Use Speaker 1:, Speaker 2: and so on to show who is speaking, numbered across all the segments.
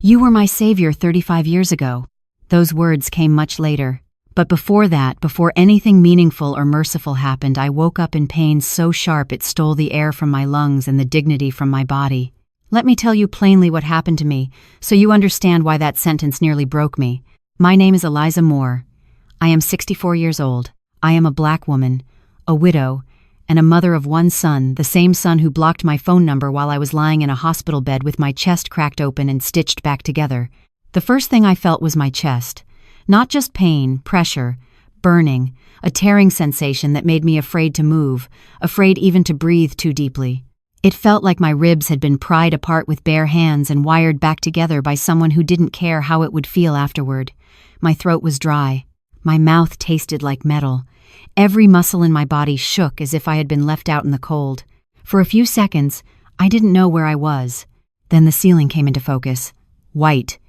Speaker 1: You were my savior 35 years ago." Those words came much later. But before that, before anything meaningful or merciful happened, I woke up in pain so sharp it stole the air from my lungs and the dignity from my body. Let me tell you plainly what happened to me, so you understand why that sentence nearly broke me. My name is Eliza Moore. I am 64 years old. I am a black woman, a widow, and a mother of one son, the same son who blocked my phone number while I was lying in a hospital bed with my chest cracked open and stitched back together. The first thing I felt was my chest. Not just pain, pressure, burning, a tearing sensation that made me afraid to move, afraid even to breathe too deeply. It felt like my ribs had been pried apart with bare hands and wired back together by someone who didn't care how it would feel afterward. My throat was dry. My mouth tasted like metal. Every muscle in my body shook as if I had been left out in the cold. For a few seconds, I didn't know where I was. Then the ceiling came into focus. White.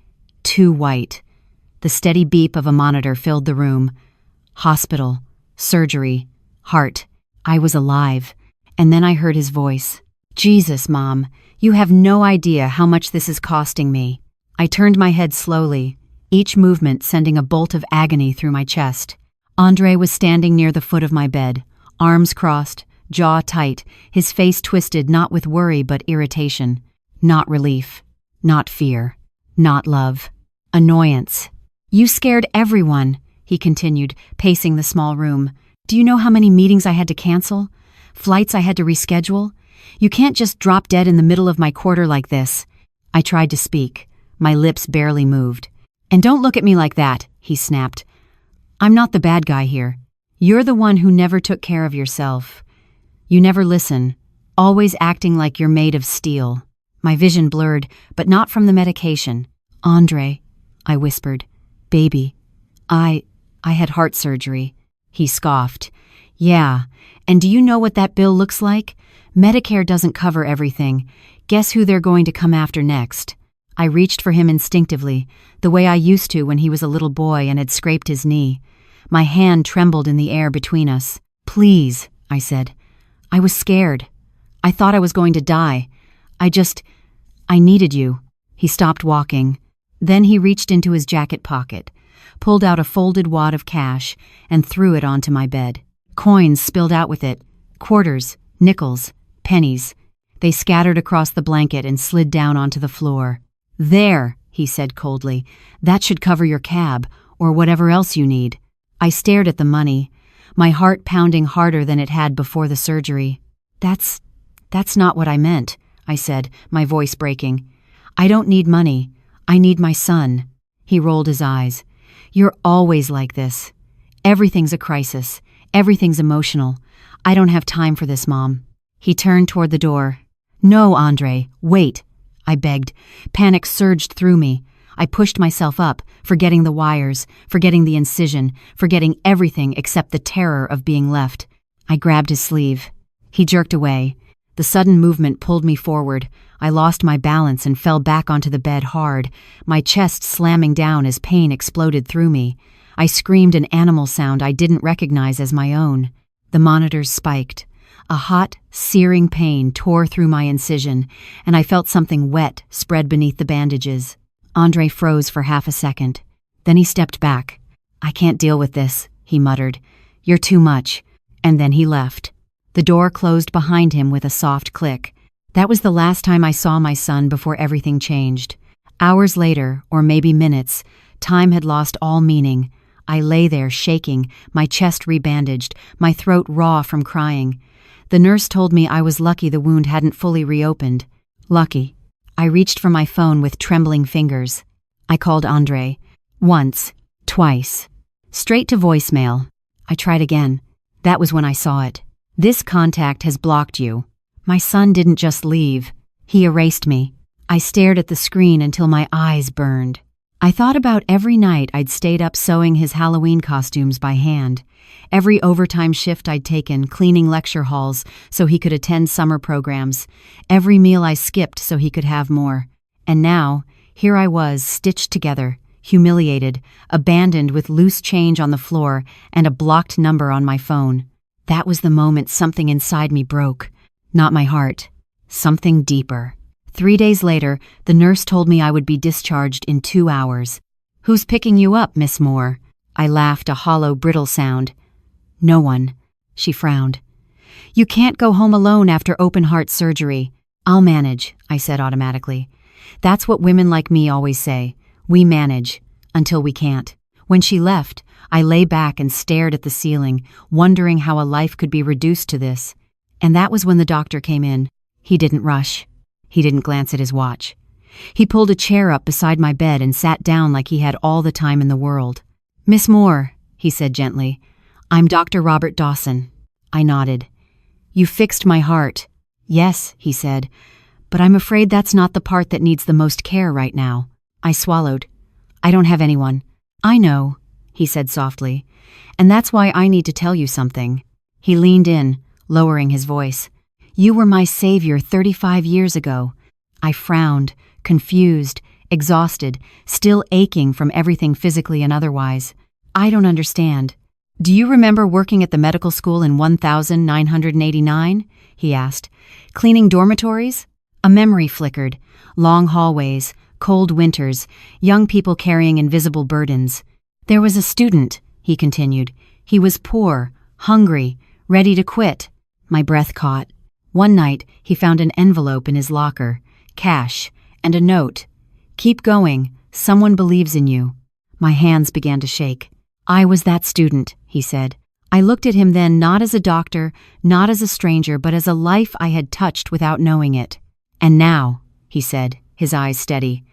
Speaker 1: Too white. The steady beep of a monitor filled the room. Hospital. Surgery. Heart. I was alive. And then I heard his voice. "Jesus, Mom, you have no idea how much this is costing me." I turned my head slowly, each movement sending a bolt of agony through my chest. Andre was standing near the foot of my bed, arms crossed, jaw tight, his face twisted not with worry but irritation. Not relief. Not fear. Not love. Annoyance. "You scared everyone," he continued, pacing the small room. "Do you know how many meetings I had to cancel? Flights I had to reschedule? You can't just drop dead in the middle of my quarter like this." I tried to speak. My lips barely moved. "And don't look at me like that," he snapped. "I'm not the bad guy here. You're the one who never took care of yourself. You never listen, always acting like you're made of steel." My vision blurred, but not from the medication. "Andre," I whispered. "Baby, I had heart surgery." He scoffed. "Yeah, and do you know what that bill looks like? Medicare doesn't cover everything. Guess who they're going to come after next?" I reached for him instinctively, the way I used to when he was a little boy and had scraped his knee. My hand trembled in the air between us. "Please," I said. "I was scared. I thought I was going to die. I needed you." He stopped walking. Then he reached into his jacket pocket, pulled out a folded wad of cash, and threw it onto my bed. Coins spilled out with it. Quarters, nickels, pennies. They scattered across the blanket and slid down onto the floor. "There," he said coldly. "That should cover your cab, or whatever else you need." I stared at the money, my heart pounding harder than it had before the surgery. That's not what I meant," I said, my voice breaking. "I don't need money. I need my son." He rolled his eyes. "You're always like this. Everything's a crisis. Everything's emotional. I don't have time for this, Mom." He turned toward the door. "No, Andre, wait," I begged. Panic surged through me. I pushed myself up, forgetting the wires, forgetting the incision, forgetting everything except the terror of being left. I grabbed his sleeve. He jerked away. The sudden movement pulled me forward. I lost my balance and fell back onto the bed hard, my chest slamming down as pain exploded through me. I screamed an animal sound I didn't recognize as my own. The monitors spiked. A hot, searing pain tore through my incision, and I felt something wet spread beneath the bandages. Andre froze for half a second. Then he stepped back. "I can't deal with this," he muttered. "You're too much." And then he left. The door closed behind him with a soft click. That was the last time I saw my son before everything changed. Hours later, or maybe minutes, time had lost all meaning. I lay there shaking, my chest rebandaged, my throat raw from crying. The nurse told me I was lucky the wound hadn't fully reopened. Lucky. I reached for my phone with trembling fingers. I called Andre. Once. Twice. Straight to voicemail. I tried again. That was when I saw it. "This contact has blocked you." My son didn't just leave. He erased me. I stared at the screen until my eyes burned. I thought about every night I'd stayed up sewing his Halloween costumes by hand, every overtime shift I'd taken cleaning lecture halls so he could attend summer programs, every meal I skipped so he could have more. And now, here I was, stitched together, humiliated, abandoned with loose change on the floor and a blocked number on my phone. That was the moment something inside me broke. Not my heart. Something deeper. 3 days later, the nurse told me I would be discharged in 2 hours. "Who's picking you up, Miss Moore?" I laughed, a hollow, brittle sound. "No one." She frowned. "You can't go home alone after open-heart surgery." "I'll manage," I said automatically. That's what women like me always say. We manage, until we can't. When she left, I lay back and stared at the ceiling, wondering how a life could be reduced to this. And that was when the doctor came in. He didn't rush. He didn't glance at his watch. He pulled a chair up beside my bed and sat down like he had all the time in the world. "Miss Moore," he said gently, "I'm Dr. Robert Dawson." I nodded. "You fixed my heart." "Yes," he said, "but I'm afraid that's not the part that needs the most care right now." I swallowed. "I don't have anyone." "I know," he said softly, "and that's why I need to tell you something." He leaned in, lowering his voice. "You were my savior 35 years ago." I frowned, confused, exhausted, still aching from everything physically and otherwise. "I don't understand." "Do you remember working at the medical school in 1989? He asked. "Cleaning dormitories?" A memory flickered. Long hallways, cold winters, young people carrying invisible burdens. "There was a student," he continued. "He was poor, hungry, ready to quit." My breath caught. One night, he found an envelope in his locker, cash, and a note. "Keep going. Someone believes in you." My hands began to shake. "I was that student," he said. I looked at him then not as a doctor, not as a stranger, but as a life I had touched without knowing it. "And now," he said, his eyes steady,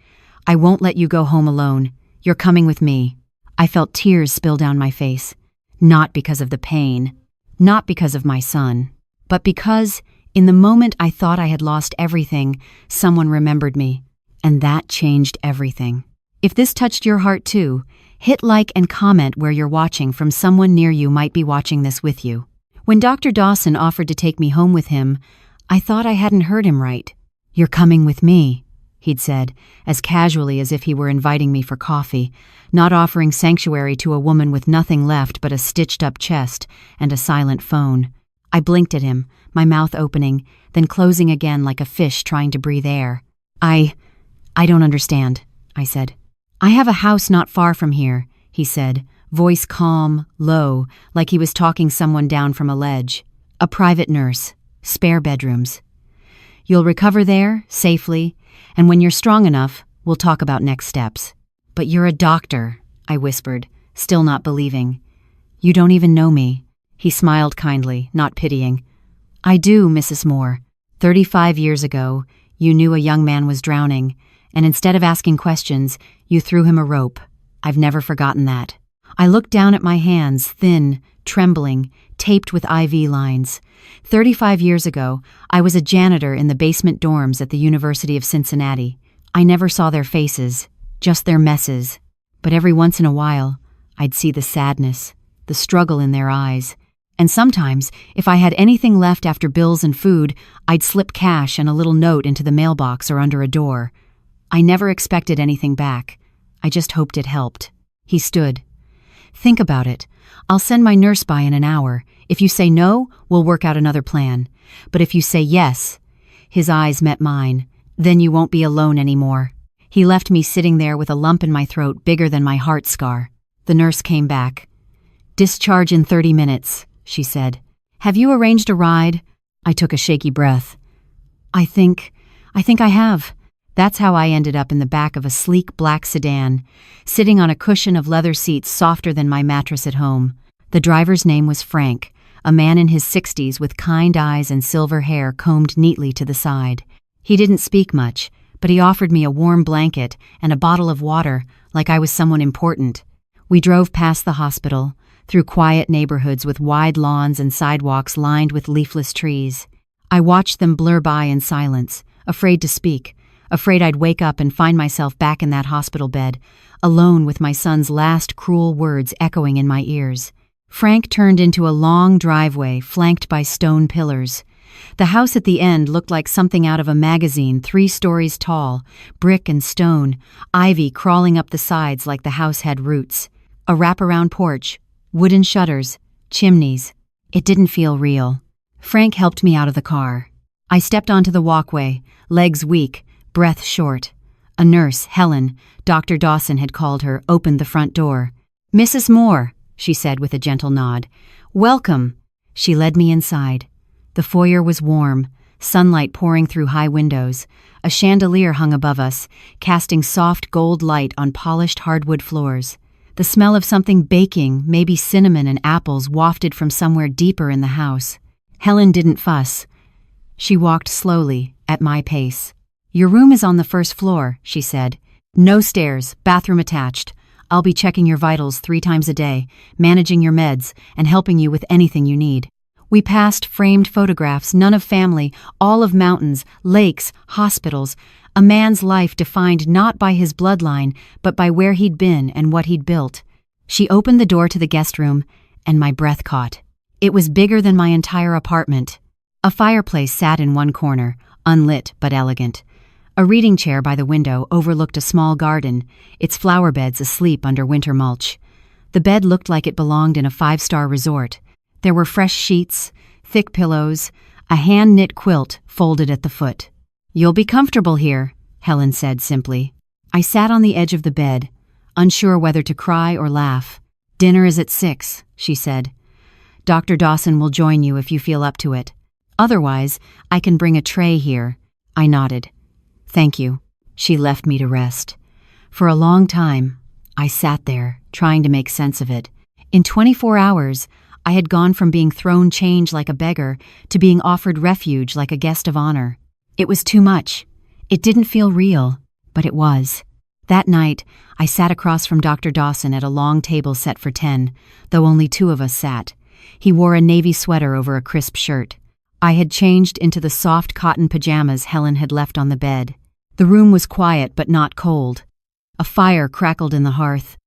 Speaker 1: "I won't let you go home alone. You're coming with me." I felt tears spill down my face. Not because of the pain, not because of my son, but because, in the moment I thought I had lost everything, someone remembered me. And that changed everything. If this touched your heart too, hit like and comment where you're watching from. Someone near you might be watching this with you. When Dr. Dawson offered to take me home with him, I thought I hadn't heard him right. "You're coming with me," he'd said, as casually as if he were inviting me for coffee, not offering sanctuary to a woman with nothing left but a stitched-up chest and a silent phone. I blinked at him, my mouth opening, then closing again like a fish trying to breathe air. I don't understand," I said. "I have a house not far from here," he said, voice calm, low, like he was talking someone down from a ledge. "A private nurse, spare bedrooms. You'll recover there, safely, and when you're strong enough, we'll talk about next steps." "But you're a doctor," I whispered, still not believing. "You don't even know me." He smiled kindly, not pitying. "I do, Mrs. Moore. 35 years ago, you knew a young man was drowning, and instead of asking questions, you threw him a rope. I've never forgotten that." I looked down at my hands, thin, trembling, taped with IV lines. 35 years ago, I was a janitor in the basement dorms at the University of Cincinnati. I never saw their faces, just their messes. But every once in a while, I'd see the sadness, the struggle in their eyes. And sometimes, if I had anything left after bills and food, I'd slip cash and a little note into the mailbox or under a door. I never expected anything back. I just hoped it helped. He stood. "Think about it. I'll send my nurse by in an hour. If you say no, we'll work out another plan. But if you say yes," his eyes met mine, "then you won't be alone anymore." He left me sitting there with a lump in my throat bigger than my heart scar. The nurse came back. "Discharge in 30 minutes, she said. "Have you arranged a ride?" I took a shaky breath. I think I have." That's how I ended up in the back of a sleek black sedan, sitting on a cushion of leather seats softer than my mattress at home. The driver's name was Frank, a man in his 60s with kind eyes and silver hair combed neatly to the side. He didn't speak much, but he offered me a warm blanket and a bottle of water like I was someone important. We drove past the hospital, through quiet neighborhoods with wide lawns and sidewalks lined with leafless trees. I watched them blur by in silence, afraid to speak, afraid I'd wake up and find myself back in that hospital bed, alone with my son's last cruel words echoing in my ears. Frank turned into a long driveway flanked by stone pillars. The house at the end looked like something out of a magazine 3 stories tall, brick and stone, ivy crawling up the sides like the house had roots. A wraparound porch, wooden shutters, chimneys. It didn't feel real. Frank helped me out of the car. I stepped onto the walkway, legs weak, breath short. A nurse, Helen, Dr. Dawson had called her, opened the front door. "Mrs. Moore," she said with a gentle nod. "Welcome." She led me inside. The foyer was warm, sunlight pouring through high windows. A chandelier hung above us, casting soft gold light on polished hardwood floors. The smell of something baking, maybe cinnamon and apples, wafted from somewhere deeper in the house. Helen didn't fuss. She walked slowly, at my pace. "Your room is on the first floor," she said. "No stairs, bathroom attached. I'll be checking your vitals 3 times a day, managing your meds, and helping you with anything you need." We passed framed photographs, none of family, all of mountains, lakes, hospitals, a man's life defined not by his bloodline, but by where he'd been and what he'd built. She opened the door to the guest room, and my breath caught. It was bigger than my entire apartment. A fireplace sat in one corner, unlit but elegant. A reading chair by the window overlooked a small garden, its flower beds asleep under winter mulch. The bed looked like it belonged in a 5-star resort. There were fresh sheets, thick pillows, a hand-knit quilt folded at the foot. "You'll be comfortable here," Helen said simply. I sat on the edge of the bed, unsure whether to cry or laugh. "Dinner is at 6, she said. "Dr. Dawson will join you if you feel up to it. Otherwise, I can bring a tray here." I nodded. "Thank you." She left me to rest. For a long time, I sat there, trying to make sense of it. In 24 hours, I had gone from being thrown change like a beggar to being offered refuge like a guest of honor. It was too much. It didn't feel real, but it was. That night, I sat across from Dr. Dawson at a long table set for 10, though only 2 of us sat. He wore a navy sweater over a crisp shirt. I had changed into the soft cotton pajamas Helen had left on the bed. The room was quiet but not cold. A fire crackled in the hearth.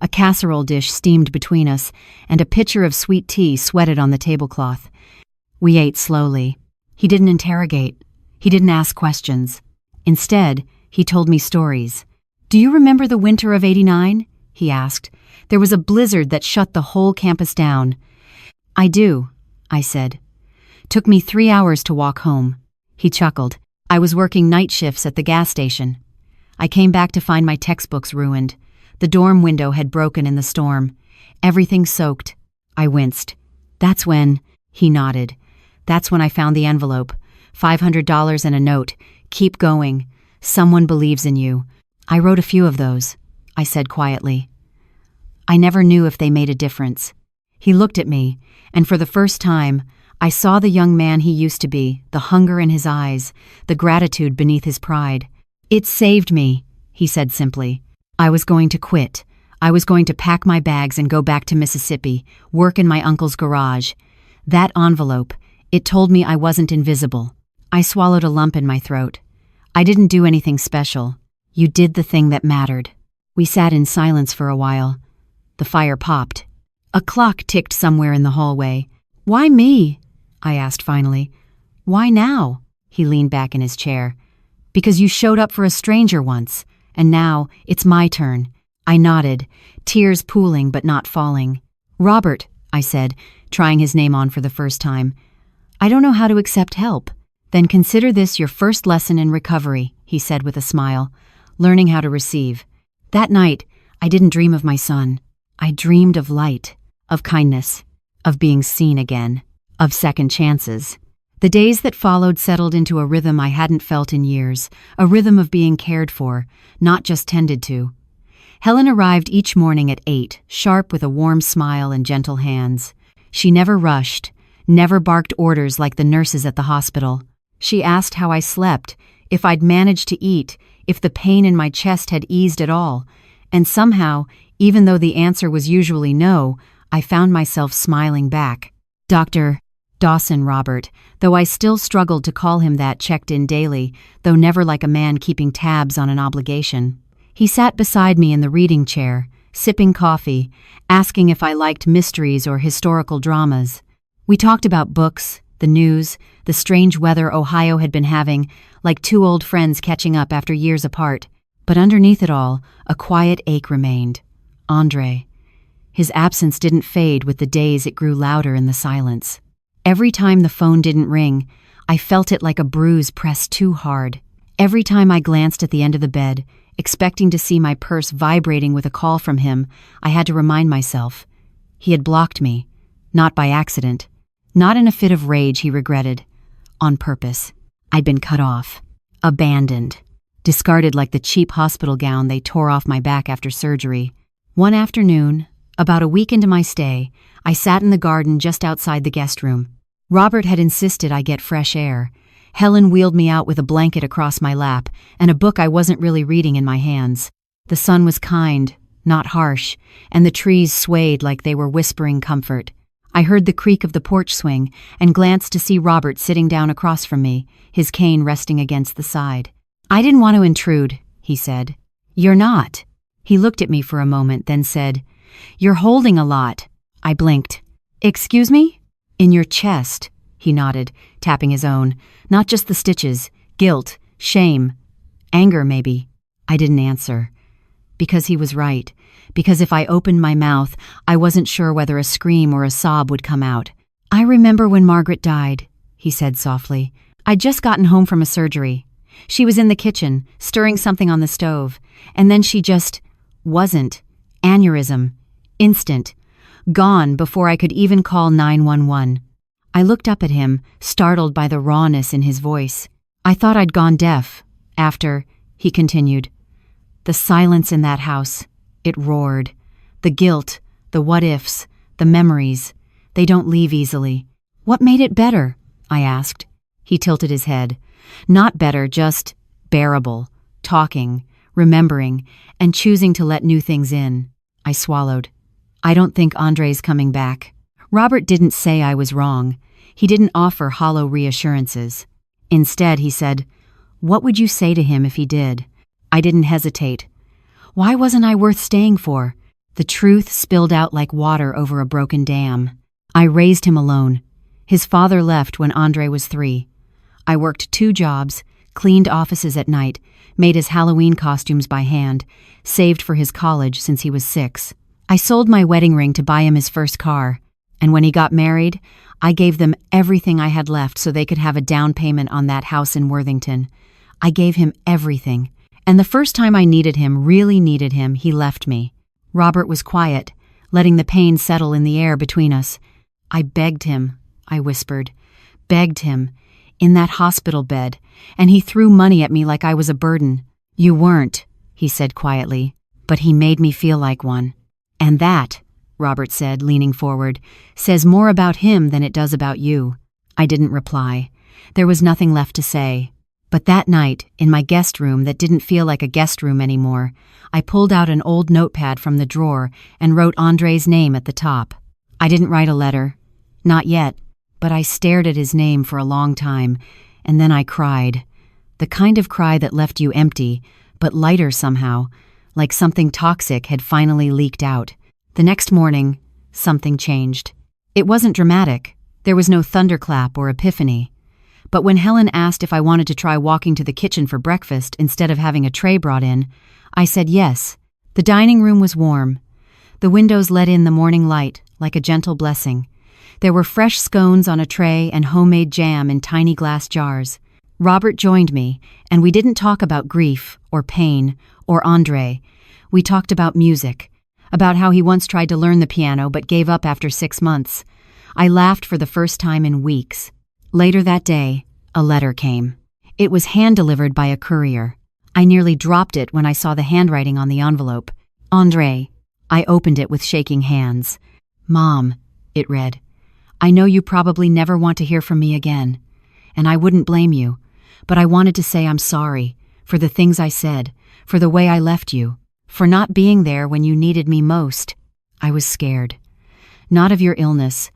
Speaker 1: A casserole dish steamed between us, and a pitcher of sweet tea sweated on the tablecloth. We ate slowly. He didn't interrogate. He didn't ask questions. Instead, he told me stories. "Do you remember the winter of '89? He asked. "There was a blizzard that shut the whole campus down." "I do," I said. "Took me 3 hours to walk home." He chuckled. "I was working night shifts at the gas station. I came back to find my textbooks ruined. The dorm window had broken in the storm. Everything soaked." I winced. "That's when," he nodded. "That's when I found the envelope. $500 and a note. Keep going. Someone believes in you." "I wrote a few of those," I said quietly. "I never knew if they made a difference." He looked at me, and for the first time, I saw the young man he used to be, the hunger in his eyes, the gratitude beneath his pride. "It saved me," he said simply. "I was going to quit. I was going to pack my bags and go back to Mississippi, work in my uncle's garage. That envelope, it told me I wasn't invisible." I swallowed a lump in my throat. "I didn't do anything special. You did the thing that mattered." We sat in silence for a while. The fire popped. A clock ticked somewhere in the hallway. "Why me?" I asked finally. "Why now?" He leaned back in his chair. "Because you showed up for a stranger once. And now, it's my turn." I nodded, tears pooling but not falling. "Robert," I said, trying his name on for the first time. "I don't know how to accept help." "Then consider this your first lesson in recovery," he said with a smile. "Learning how to receive." That night, I didn't dream of my son. I dreamed of light, of kindness, of being seen again, of second chances. The days that followed settled into a rhythm I hadn't felt in years, a rhythm of being cared for, not just tended to. Helen arrived each morning at 8, sharp with a warm smile and gentle hands. She never rushed, never barked orders like the nurses at the hospital. She asked how I slept, if I'd managed to eat, if the pain in my chest had eased at all, and somehow, even though the answer was usually no, I found myself smiling back. Dr. Dawson Robert, though I still struggled to call him that, checked in daily, though never like a man keeping tabs on an obligation. He sat beside me in the reading chair, sipping coffee, asking if I liked mysteries or historical dramas. We talked about books, the news, the strange weather Ohio had been having, like 2 old friends catching up after years apart. But underneath it all, a quiet ache remained. Andre. His absence didn't fade with the days, it grew louder in the silence. Every time the phone didn't ring, I felt it like a bruise pressed too hard. Every time I glanced at the end of the bed, expecting to see my purse vibrating with a call from him, I had to remind myself. He had blocked me, not by accident, not in a fit of rage, he regretted. On purpose. I'd been cut off, abandoned, discarded like the cheap hospital gown they tore off my back after surgery. One afternoon, about a week into my stay, I sat in the garden just outside the guest room. Robert had insisted I get fresh air. Helen wheeled me out with a blanket across my lap and a book I wasn't really reading in my hands. The sun was kind, not harsh, and the trees swayed like they were whispering comfort. I heard the creak of the porch swing and glanced to see Robert sitting down across from me, his cane resting against the side. "I didn't want to intrude," he said. "You're not." He looked at me for a moment, then said, "You're holding a lot." I blinked. "Excuse me?" "In your chest," he nodded, tapping his own. "Not just the stitches. Guilt, shame, anger maybe." I didn't answer. Because he was right. Because if I opened my mouth, I wasn't sure whether a scream or a sob would come out. "I remember when Margaret died," he said softly. "I'd just gotten home from a surgery. She was in the kitchen, stirring something on the stove, and then she just wasn't. Aneurysm. Instant. Gone before I could even call 911. I looked up at him, startled by the rawness in his voice. "I thought I'd gone deaf. After," he continued. "The silence in that house. It roared. The guilt, the what-ifs, the memories. They don't leave easily." "What made it better?" I asked. He tilted his head. "Not better, just bearable. Talking, remembering, and choosing to let new things in." I swallowed. "I don't think Andre's coming back." Robert didn't say I was wrong. He didn't offer hollow reassurances. Instead, he said, "What would you say to him if he did?" I didn't hesitate. Why wasn't I worth staying for? The truth spilled out like water over a broken dam. I raised him alone. His father left when Andre was 3. I worked 2 jobs, cleaned offices at night, made his Halloween costumes by hand, saved for his college since he was 6. I sold my wedding ring to buy him his first car, and when he got married, I gave them everything I had left so they could have a down payment on that house in Worthington. I gave him everything, and the first time I needed him, really needed him, he left me. Robert was quiet, letting the pain settle in the air between us. "I begged him," I whispered, "begged him, in that hospital bed, and he threw money at me like I was a burden." "You weren't," he said quietly, "but he made me feel like one." "And that," Robert said, leaning forward, "says more about him than it does about you." I didn't reply. There was nothing left to say. But that night, in my guest room that didn't feel like a guest room anymore, I pulled out an old notepad from the drawer and wrote Andre's name at the top. I didn't write a letter. Not yet. But I stared at his name for a long time, and then I cried. The kind of cry that left you empty, but lighter somehow, like something toxic had finally leaked out. The next morning, something changed. It wasn't dramatic. There was no thunderclap or epiphany. But when Helen asked if I wanted to try walking to the kitchen for breakfast instead of having a tray brought in, I said yes. The dining room was warm. The windows let in the morning light, like a gentle blessing. There were fresh scones on a tray and homemade jam in tiny glass jars. Robert joined me, and we didn't talk about grief or pain or Andre. We talked about music, about how he once tried to learn the piano but gave up after 6 months. I laughed for the first time in weeks. Later that day, a letter came. It was hand-delivered by a courier. I nearly dropped it when I saw the handwriting on the envelope. "Andre." I opened it with shaking hands. "Mom," it read, "I know you probably never want to hear from me again, and I wouldn't blame you, but I wanted to say I'm sorry for the things I said, for the way I left you, for not being there when you needed me most. I was scared. Not of your illness,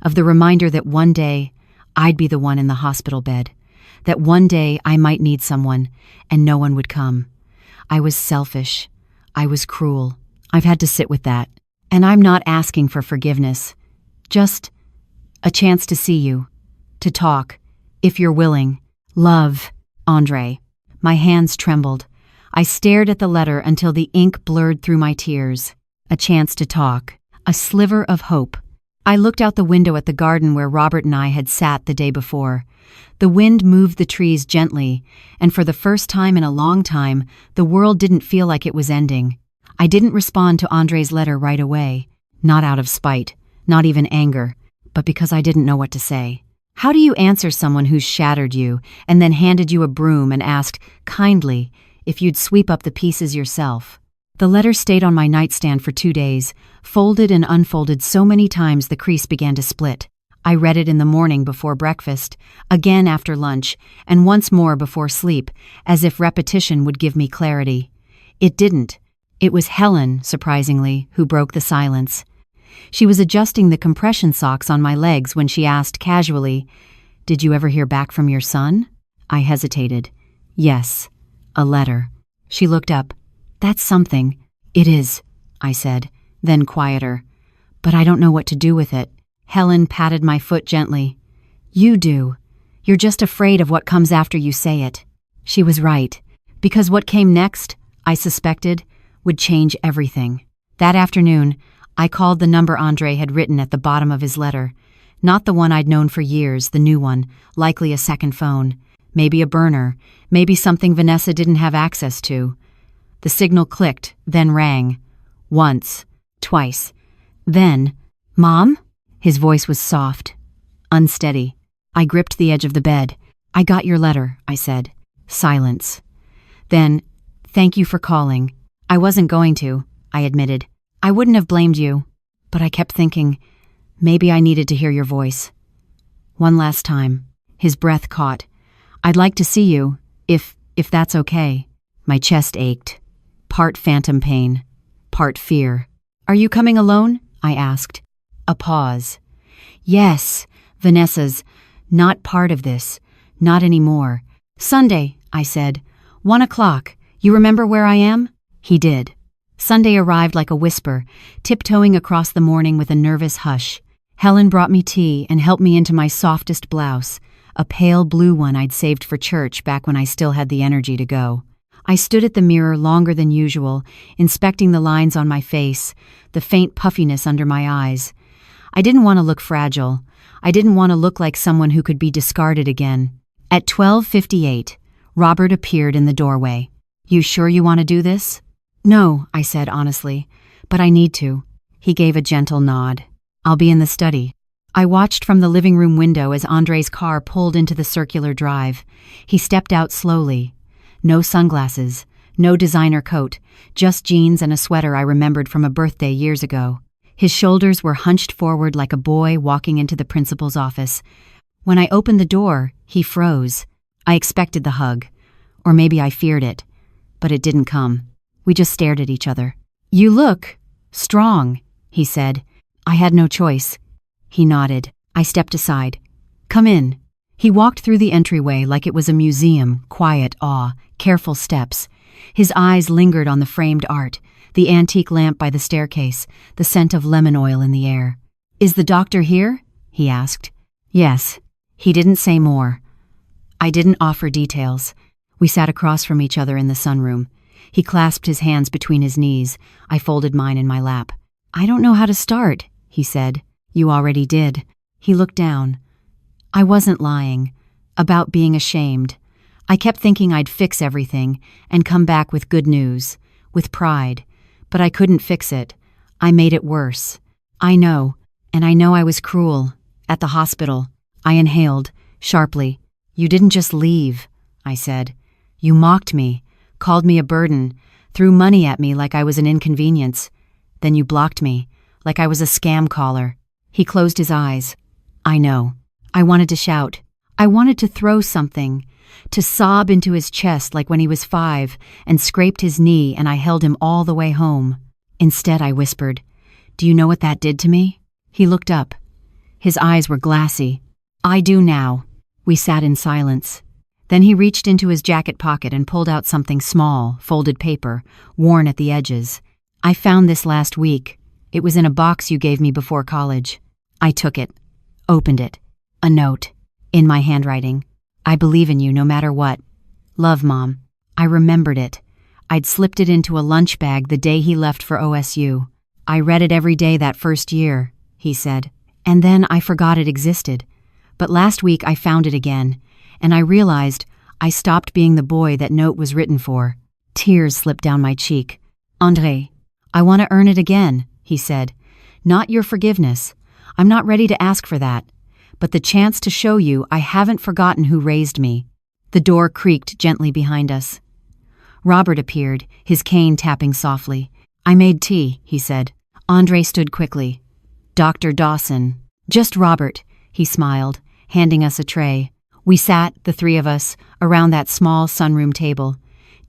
Speaker 1: of the reminder that one day I'd be the one in the hospital bed, that one day I might need someone and no one would come. I was selfish. I was cruel. I've had to sit with that. And I'm not asking for forgiveness. Just a chance to see you, to talk, if you're willing. Love, Andre." My hands trembled. I stared at the letter until the ink blurred through my tears. A chance to talk. A sliver of hope. I looked out the window at the garden where Robert and I had sat the day before. The wind moved the trees gently, and for the first time in a long time, the world didn't feel like it was ending. I didn't respond to Andre's letter right away, not out of spite, not even anger, but because I didn't know what to say. How do you answer someone who's shattered you and then handed you a broom and asked, kindly, if you'd sweep up the pieces yourself? The letter stayed on my nightstand for 2 days, folded and unfolded so many times the crease began to split. I read it in the morning before breakfast, again after lunch, and once more before sleep, as if repetition would give me clarity. It didn't. It was Helen, surprisingly, who broke the silence. She was adjusting the compression socks on my legs when she asked casually, "Did you ever hear back from your son?" I hesitated. "Yes, a letter." She looked up. "That's something." "It is," I said, then quieter. "But I don't know what to do with it." Helen patted my foot gently. "You do. You're just afraid of what comes after you say it." She was right, because what came next, I suspected, would change everything. That afternoon, I called the number Andre had written at the bottom of his letter. Not the one I'd known for years, the new one, likely a second phone. Maybe a burner, maybe something Vanessa didn't have access to. The signal clicked, then rang. Once, twice. Then, "Mom?" His voice was soft, unsteady. I gripped the edge of the bed. "I got your letter," I said. Silence. Then, "Thank you for calling." "I wasn't going to," I admitted. "I wouldn't have blamed you." But I kept thinking, maybe I needed to hear your voice. One last time. His breath caught. "I'd like to see you, if that's okay." My chest ached. Part phantom pain, part fear. "Are you coming alone?" I asked. A pause. "Yes, Vanessa's not part of this. Not anymore." "Sunday," I said. 1 o'clock. You remember where I am?" He did. Sunday arrived like a whisper, tiptoeing across the morning with a nervous hush. Helen brought me tea and helped me into my softest blouse, a pale blue one I'd saved for church back when I still had the energy to go. I stood at the mirror longer than usual, inspecting the lines on my face, the faint puffiness under my eyes. I didn't want to look fragile. I didn't want to look like someone who could be discarded again. At 12:58, Robert appeared in the doorway. "You sure you want to do this?" "No," I said honestly, "but I need to." He gave a gentle nod. "I'll be in the study." I watched from the living room window as Andre's car pulled into the circular drive. He stepped out slowly. No sunglasses, no designer coat, just jeans and a sweater I remembered from a birthday years ago. His shoulders were hunched forward like a boy walking into the principal's office. When I opened the door, he froze. I expected the hug, or maybe I feared it, but it didn't come. We just stared at each other. "You look strong," he said. I had no choice. He nodded. I stepped aside. "Come in." He walked through the entryway like it was a museum, quiet awe, careful steps. His eyes lingered on the framed art, the antique lamp by the staircase, the scent of lemon oil in the air. "Is the doctor here?" he asked. "Yes." He didn't say more. I didn't offer details. We sat across from each other in the sunroom. He clasped his hands between his knees. I folded mine in my lap. "I don't know how to start," he said. "You already did." He looked down. I wasn't lying. About being ashamed. I kept thinking I'd fix everything and come back with good news, with pride. But I couldn't fix it. I made it worse. I know, and I know I was cruel. At the hospital, I inhaled, sharply. "You didn't just leave," I said. "You mocked me, called me a burden, threw money at me like I was an inconvenience. Then you blocked me, like I was a scam caller." He closed his eyes. I know. I wanted to shout. I wanted to throw something, to sob into his chest like when he was 5 and scraped his knee and I held him all the way home. Instead, I whispered, "Do you know what that did to me?" He looked up. His eyes were glassy. "I do now." We sat in silence. Then he reached into his jacket pocket and pulled out something small, folded paper, worn at the edges. "I found this last week. It was in a box you gave me before college." I took it, opened it. A note, in my handwriting. "I believe in you no matter what. Love, Mom." I remembered it. I'd slipped it into a lunch bag the day he left for OSU. "I read it every day that first year," he said. And then I forgot it existed. But last week I found it again, and I realized I stopped being the boy that note was written for. Tears slipped down my cheek. "André, I want to earn it again," he said. "Not your forgiveness. I'm not ready to ask for that. But the chance to show you I haven't forgotten who raised me." The door creaked gently behind us. Robert appeared, his cane tapping softly. "I made tea," he said. André stood quickly. "Dr. Dawson." "Just Robert," he smiled, handing us a tray. We sat, the three of us, around that small sunroom table.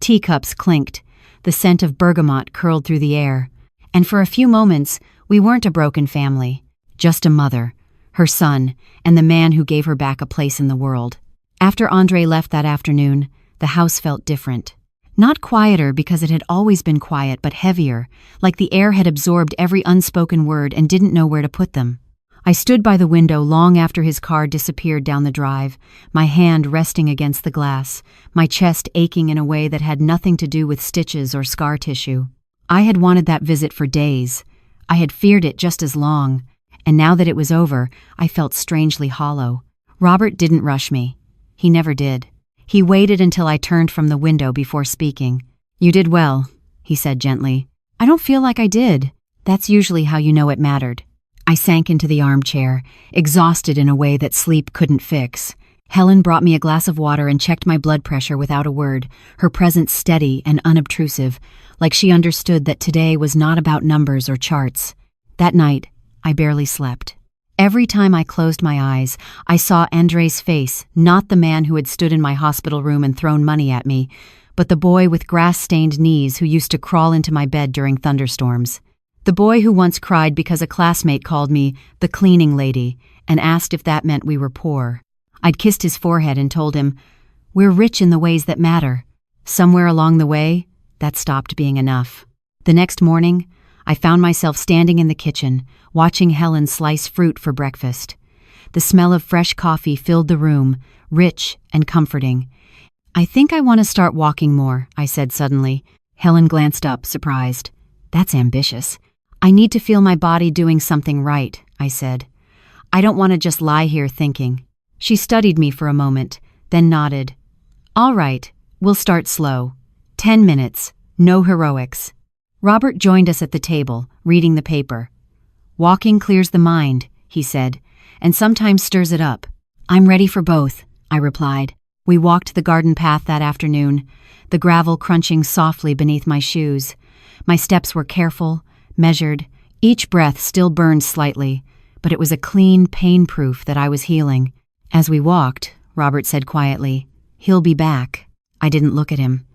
Speaker 1: Teacups clinked. The scent of bergamot curled through the air. And for a few moments, we weren't a broken family. Just a mother, her son, and the man who gave her back a place in the world. After André left that afternoon, the house felt different. Not quieter because it had always been quiet, but heavier, like the air had absorbed every unspoken word and didn't know where to put them. I stood by the window long after his car disappeared down the drive, my hand resting against the glass, my chest aching in a way that had nothing to do with stitches or scar tissue. I had wanted that visit for days. I had feared it just as long, and now that it was over, I felt strangely hollow. Robert didn't rush me. He never did. He waited until I turned from the window before speaking. "You did well," he said gently. "I don't feel like I did." "That's usually how you know it mattered." I sank into the armchair, exhausted in a way that sleep couldn't fix. Helen brought me a glass of water and checked my blood pressure without a word, her presence steady and unobtrusive, like she understood that today was not about numbers or charts. That night, I barely slept. Every time I closed my eyes, I saw André's face, not the man who had stood in my hospital room and thrown money at me, but the boy with grass-stained knees who used to crawl into my bed during thunderstorms. The boy who once cried because a classmate called me the cleaning lady and asked if that meant we were poor. I'd kissed his forehead and told him, "We're rich in the ways that matter." Somewhere along the way, that stopped being enough. The next morning, I found myself standing in the kitchen, watching Helen slice fruit for breakfast. The smell of fresh coffee filled the room, rich and comforting. "I think I want to start walking more," I said suddenly. Helen glanced up, surprised. "That's ambitious." "I need to feel my body doing something right," I said. "I don't want to just lie here thinking." She studied me for a moment, then nodded. "All right, we'll start slow. 10 minutes, no heroics." Robert joined us at the table, reading the paper. "Walking clears the mind," he said, "and sometimes stirs it up." "I'm ready for both," I replied. We walked the garden path that afternoon, the gravel crunching softly beneath my shoes. My steps were careful, measured, each breath still burned slightly, but it was a clean pain-proof that I was healing. As we walked, Robert said quietly, "He'll be back." I didn't look at him.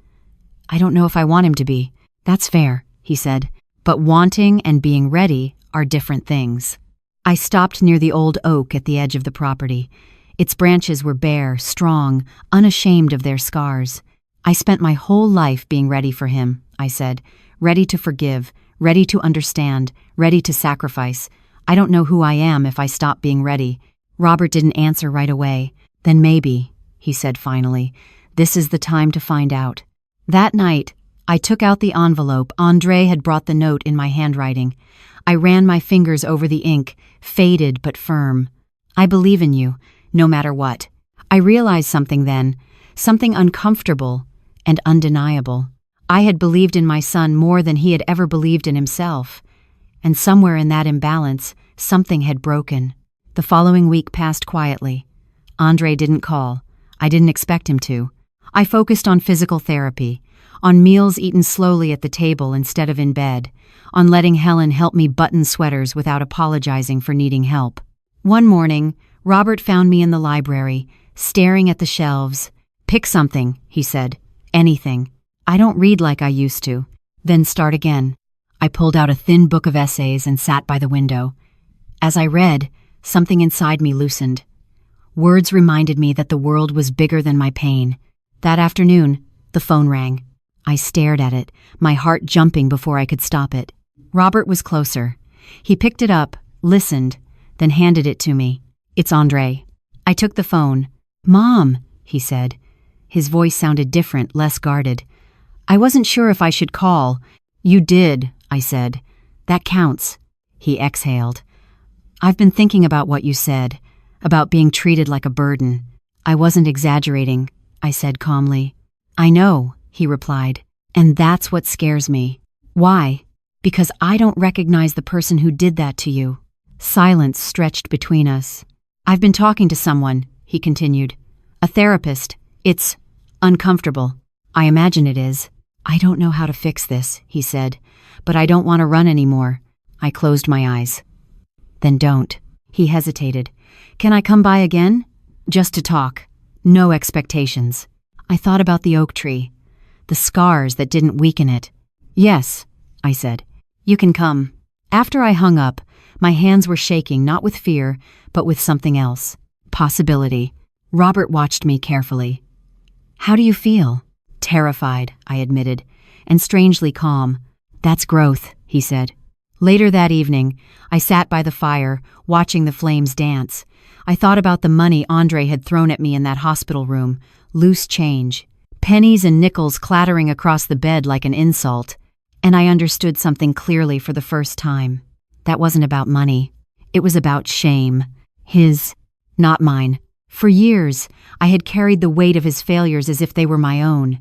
Speaker 1: "I don't know if I want him to be." "That's fair," he said, "but wanting and being ready are different things." I stopped near the old oak at the edge of the property. Its branches were bare, strong, unashamed of their scars. "I spent my whole life being ready for him," I said, "ready to forgive, ready to understand, ready to sacrifice. I don't know who I am if I stop being ready." Robert didn't answer right away. "Then maybe," he said finally, "this is the time to find out." That night, I took out the envelope André had brought the note in my handwriting. I ran my fingers over the ink, faded but firm. "I believe in you, no matter what." I realized something then, something uncomfortable and undeniable. I had believed in my son more than he had ever believed in himself. And somewhere in that imbalance, something had broken. The following week passed quietly. André didn't call. I didn't expect him to. I focused on physical therapy, on meals eaten slowly at the table instead of in bed, on letting Helen help me button sweaters without apologizing for needing help. One morning, Robert found me in the library, staring at the shelves. "Pick something," he said. "Anything." "I don't read like I used to." "Then start again." I pulled out a thin book of essays and sat by the window. As I read, something inside me loosened. Words reminded me that the world was bigger than my pain. That afternoon, the phone rang. I stared at it, my heart jumping before I could stop it. Robert was closer. He picked it up, listened, then handed it to me. "It's André." I took the phone. "Mom," he said. His voice sounded different, less guarded. I wasn't sure if I should call. "You did," I said. "That counts." He exhaled. I've been thinking about what you said, about being treated like a burden. I wasn't exaggerating, I said calmly. I know, he replied, and that's what scares me. Why? Because I don't recognize the person who did that to you. Silence stretched between us. I've been talking to someone, he continued. A therapist. It's uncomfortable. I imagine it is. I don't know how to fix this, he said, but I don't want to run anymore. I closed my eyes. Then don't. He hesitated. Can I come by again? Just to talk. No expectations. I thought about the oak tree, the scars that didn't weaken it. Yes, I said. You can come. After I hung up, my hands were shaking not with fear, but with something else. Possibility. Robert watched me carefully. How do you feel? Terrified, I admitted, and strangely calm. That's growth, he said. Later that evening, I sat by the fire, watching the flames dance. I thought about the money Andre had thrown at me in that hospital room, loose change, pennies and nickels clattering across the bed like an insult, and I understood something clearly for the first time. That wasn't about money. It was about shame. His, not mine. For years, I had carried the weight of his failures as if they were my own.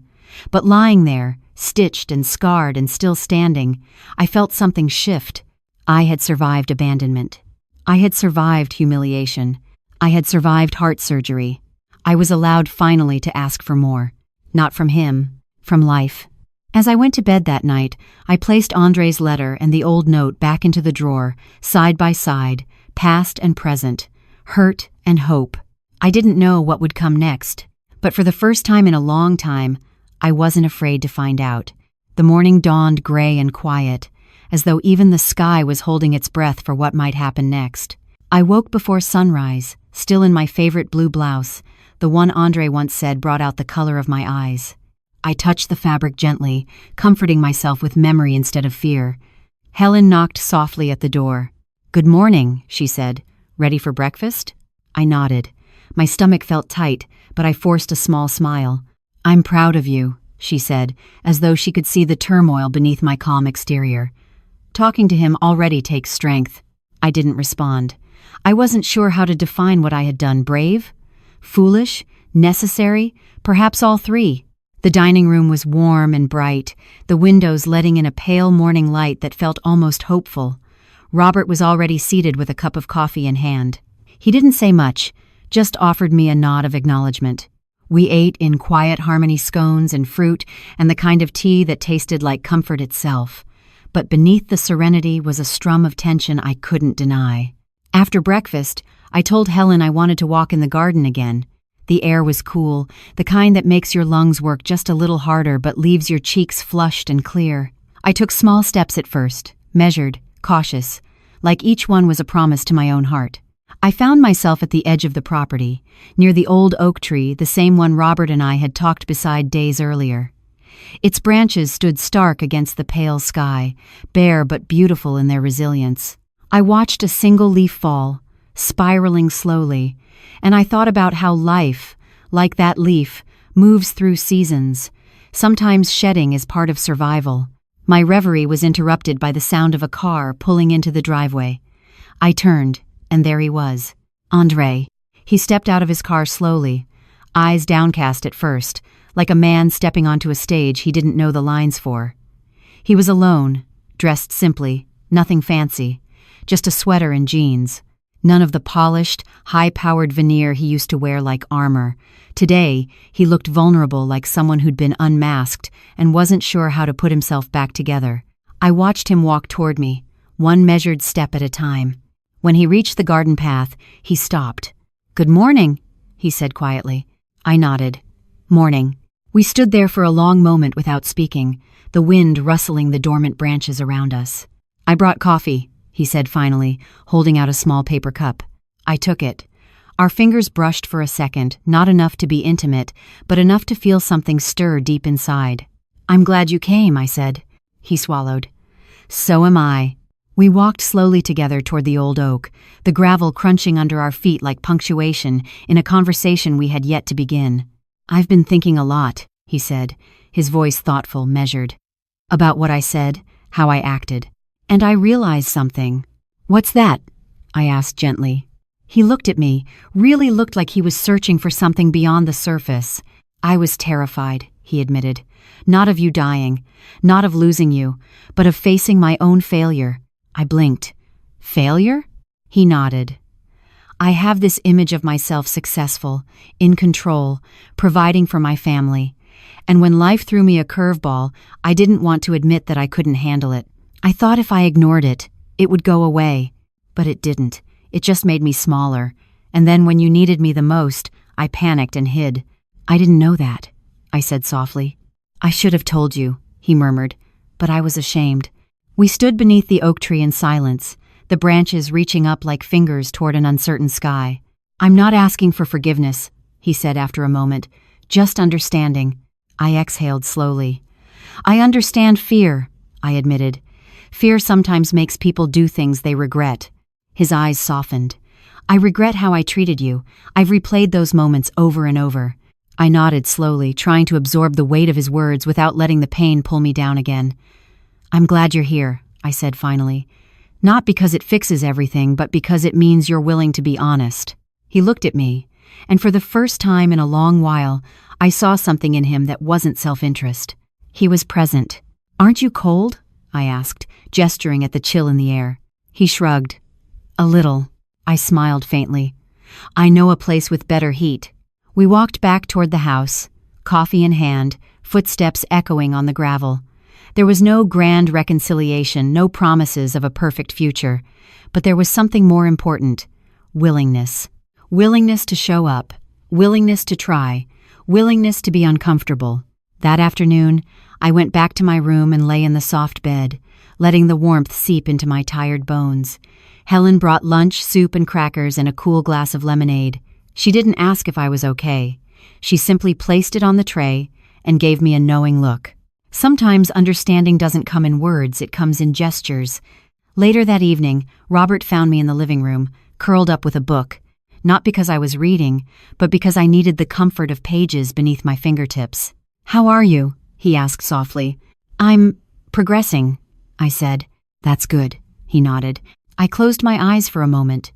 Speaker 1: But lying there, stitched and scarred and still standing, I felt something shift. I had survived abandonment. I had survived humiliation. I had survived heart surgery. I was allowed finally to ask for more. Not from him, from life. As I went to bed that night, I placed Andre's letter and the old note back into the drawer, side by side, past and present, hurt and hope. I didn't know what would come next, but for the first time in a long time, I wasn't afraid to find out. The morning dawned gray and quiet, as though even the sky was holding its breath for what might happen next. I woke before sunrise, still in my favorite blue blouse, the one Andre once said brought out the color of my eyes. I touched the fabric gently, comforting myself with memory instead of fear. Helen knocked softly at the door. "Good morning," she said. "Ready for breakfast?" I nodded. My stomach felt tight, but I forced a small smile. "I'm proud of you," she said, as though she could see the turmoil beneath my calm exterior. Talking to him already takes strength. I didn't respond. I wasn't sure how to define what I had done. Brave? Foolish? Necessary? Perhaps all three. The dining room was warm and bright, the windows letting in a pale morning light that felt almost hopeful. Robert was already seated with a cup of coffee in hand. He didn't say much, just offered me a nod of acknowledgement. We ate in quiet harmony scones and fruit and the kind of tea that tasted like comfort itself. But beneath the serenity was a strum of tension I couldn't deny. After breakfast, I told Helen I wanted to walk in the garden again. The air was cool, the kind that makes your lungs work just a little harder but leaves your cheeks flushed and clear. I took small steps at first, measured, cautious, like each one was a promise to my own heart. I found myself at the edge of the property, near the old oak tree, the same one Robert and I had talked beside days earlier. Its branches stood stark against the pale sky, bare but beautiful in their resilience. I watched a single leaf fall, spiraling slowly, and I thought about how life, like that leaf, moves through seasons. Sometimes shedding is part of survival. My reverie was interrupted by the sound of a car pulling into the driveway. I turned, and there he was, Andre. He stepped out of his car slowly, eyes downcast at first, like a man stepping onto a stage he didn't know the lines for. He was alone, dressed simply, nothing fancy, just a sweater and jeans. None of the polished, high-powered veneer he used to wear like armor. Today, he looked vulnerable, like someone who'd been unmasked and wasn't sure how to put himself back together. I watched him walk toward me, one measured step at a time. When he reached the garden path, he stopped. "Good morning," he said quietly. I nodded. "Morning." We stood there for a long moment without speaking, the wind rustling the dormant branches around us. "I brought coffee," he said finally, holding out a small paper cup. I took it. Our fingers brushed for a second, not enough to be intimate, but enough to feel something stir deep inside. "I'm glad you came," I said. He swallowed. "So am I." We walked slowly together toward the old oak, the gravel crunching under our feet like punctuation in a conversation we had yet to begin. "I've been thinking a lot," he said, his voice thoughtful, measured. "About what I said, how I acted. And I realized something." "What's that?" I asked gently. He looked at me, really looked like he was searching for something beyond the surface. I was terrified, he admitted. Not of you dying, not of losing you, but of facing my own failure. I blinked. Failure? He nodded. I have this image of myself successful, in control, providing for my family. And when life threw me a curveball, I didn't want to admit that I couldn't handle it. I thought if I ignored it, it would go away. But it didn't. It just made me smaller. And then when you needed me the most, I panicked and hid. I didn't know that, I said softly. I should have told you, he murmured, but I was ashamed. We stood beneath the oak tree in silence, the branches reaching up like fingers toward an uncertain sky. I'm not asking for forgiveness, he said after a moment, just understanding. I exhaled slowly. I understand fear, I admitted. Fear sometimes makes people do things they regret. His eyes softened. I regret how I treated you. I've replayed those moments over and over. I nodded slowly, trying to absorb the weight of his words without letting the pain pull me down again. I'm glad you're here, I said finally. Not because it fixes everything, but because it means you're willing to be honest. He looked at me, and for the first time in a long while, I saw something in him that wasn't self-interest. He was present. Aren't you cold? I asked, gesturing at the chill in the air. He shrugged. A little. I smiled faintly. I know a place with better heat. We walked back toward the house, coffee in hand, footsteps echoing on the gravel. There was no grand reconciliation, no promises of a perfect future, but there was something more important: willingness. Willingness to show up, willingness to try, willingness to be uncomfortable. That afternoon, I went back to my room and lay in the soft bed, letting the warmth seep into my tired bones. Helen brought lunch, soup and crackers, and a cool glass of lemonade. She didn't ask if I was okay. She simply placed it on the tray and gave me a knowing look. Sometimes understanding doesn't come in words, it comes in gestures. Later that evening, Robert found me in the living room, curled up with a book. Not because I was reading, but because I needed the comfort of pages beneath my fingertips. How are you? He asked softly. I'm progressing, I said. That's good, he nodded. I closed my eyes for a moment.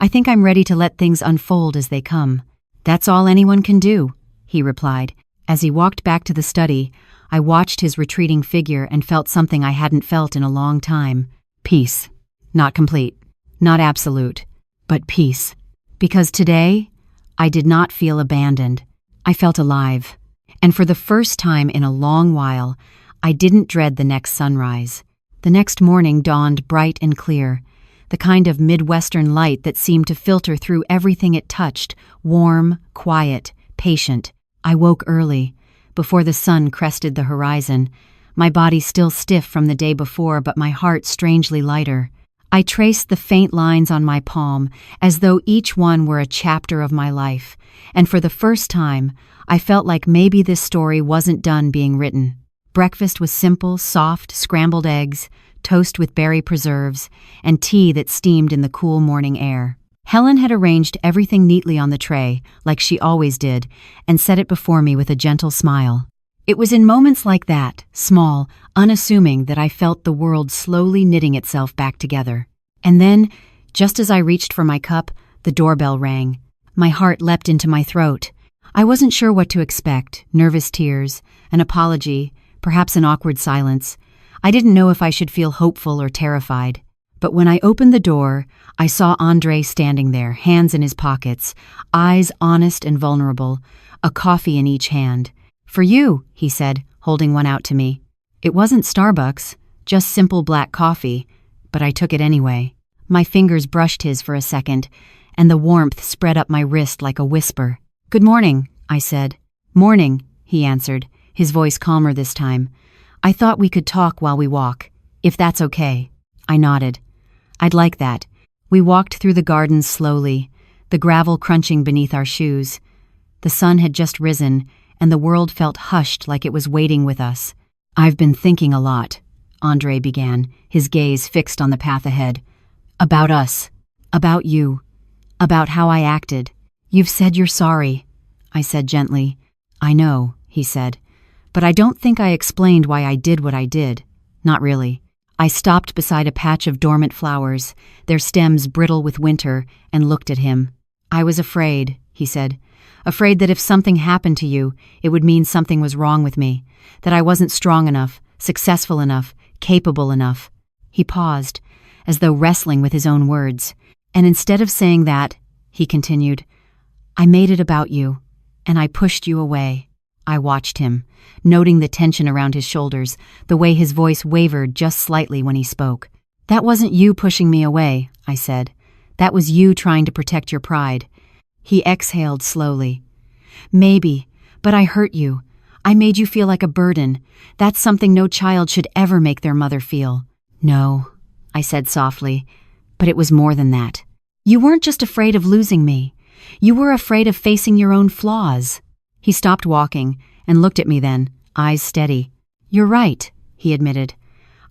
Speaker 1: I think I'm ready to let things unfold as they come. That's all anyone can do, he replied. As he walked back to the study, I watched his retreating figure and felt something I hadn't felt in a long time. Peace. Not complete, not absolute, but peace. Because today, I did not feel abandoned. I felt alive. And for the first time in a long while, I didn't dread the next sunrise. The next morning dawned bright and clear, the kind of Midwestern light that seemed to filter through everything it touched, warm, quiet, patient. I woke early, before the sun crested the horizon, my body still stiff from the day before but my heart strangely lighter. I traced the faint lines on my palm as though each one were a chapter of my life, and for the first time, I felt like maybe this story wasn't done being written. Breakfast was simple, soft, scrambled eggs, toast with berry preserves, and tea that steamed in the cool morning air. Helen had arranged everything neatly on the tray, like she always did, and set it before me with a gentle smile. It was in moments like that, small, unassuming, that I felt the world slowly knitting itself back together. And then, just as I reached for my cup, the doorbell rang. My heart leapt into my throat. I wasn't sure what to expect: nervous tears, an apology, perhaps an awkward silence. I didn't know if I should feel hopeful or terrified. But when I opened the door, I saw Andre standing there, hands in his pockets, eyes honest and vulnerable, a coffee in each hand. For you, he said, holding one out to me. It wasn't Starbucks, just simple black coffee, but I took it anyway. My fingers brushed his for a second, and the warmth spread up my wrist like a whisper. Good morning, I said. Morning, he answered, his voice calmer this time. I thought we could talk while we walk, if that's okay. I nodded. I'd like that. We walked through the gardens slowly, the gravel crunching beneath our shoes. The sun had just risen, and the world felt hushed like it was waiting with us. I've been thinking a lot, Andre began, his gaze fixed on the path ahead. About us. About you. About how I acted. You've said you're sorry, I said gently. I know, he said. But I don't think I explained why I did what I did. Not really. I stopped beside a patch of dormant flowers, their stems brittle with winter, and looked at him. "I was afraid," he said. "Afraid that if something happened to you, it would mean something was wrong with me, that I wasn't strong enough, successful enough, capable enough." He paused, as though wrestling with his own words. "And instead of saying that," he continued, "I made it about you, and I pushed you away." I watched him, noting the tension around his shoulders, the way his voice wavered just slightly when he spoke. "That wasn't you pushing me away," I said. "That was you trying to protect your pride." He exhaled slowly. "Maybe, but I hurt you. I made you feel like a burden. That's something no child should ever make their mother feel." "No," I said softly, "but it was more than that. You weren't just afraid of losing me. You were afraid of facing your own flaws." He stopped walking and looked at me then, eyes steady. "You're right," he admitted.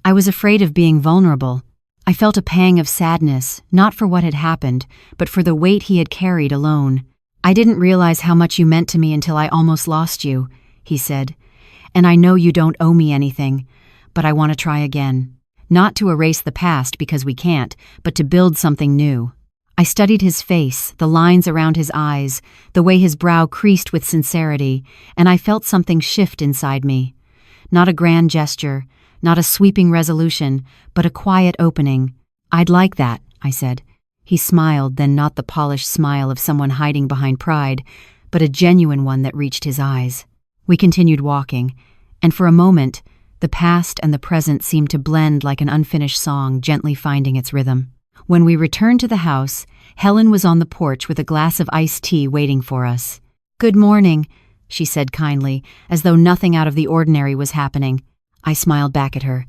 Speaker 1: "I was afraid of being vulnerable." I felt a pang of sadness, not for what had happened, but for the weight he had carried alone. "I didn't realize how much you meant to me until I almost lost you," he said. "And I know you don't owe me anything, but I want to try again. Not to erase the past because we can't, but to build something new." I studied his face, the lines around his eyes, the way his brow creased with sincerity, and I felt something shift inside me. Not a grand gesture, not a sweeping resolution, but a quiet opening. "I'd like that," I said. He smiled, then not the polished smile of someone hiding behind pride, but a genuine one that reached his eyes. We continued walking, and for a moment, the past and the present seemed to blend like an unfinished song gently finding its rhythm. When we returned to the house, Helen was on the porch with a glass of iced tea waiting for us. "Good morning," she said kindly, as though nothing out of the ordinary was happening. I smiled back at her.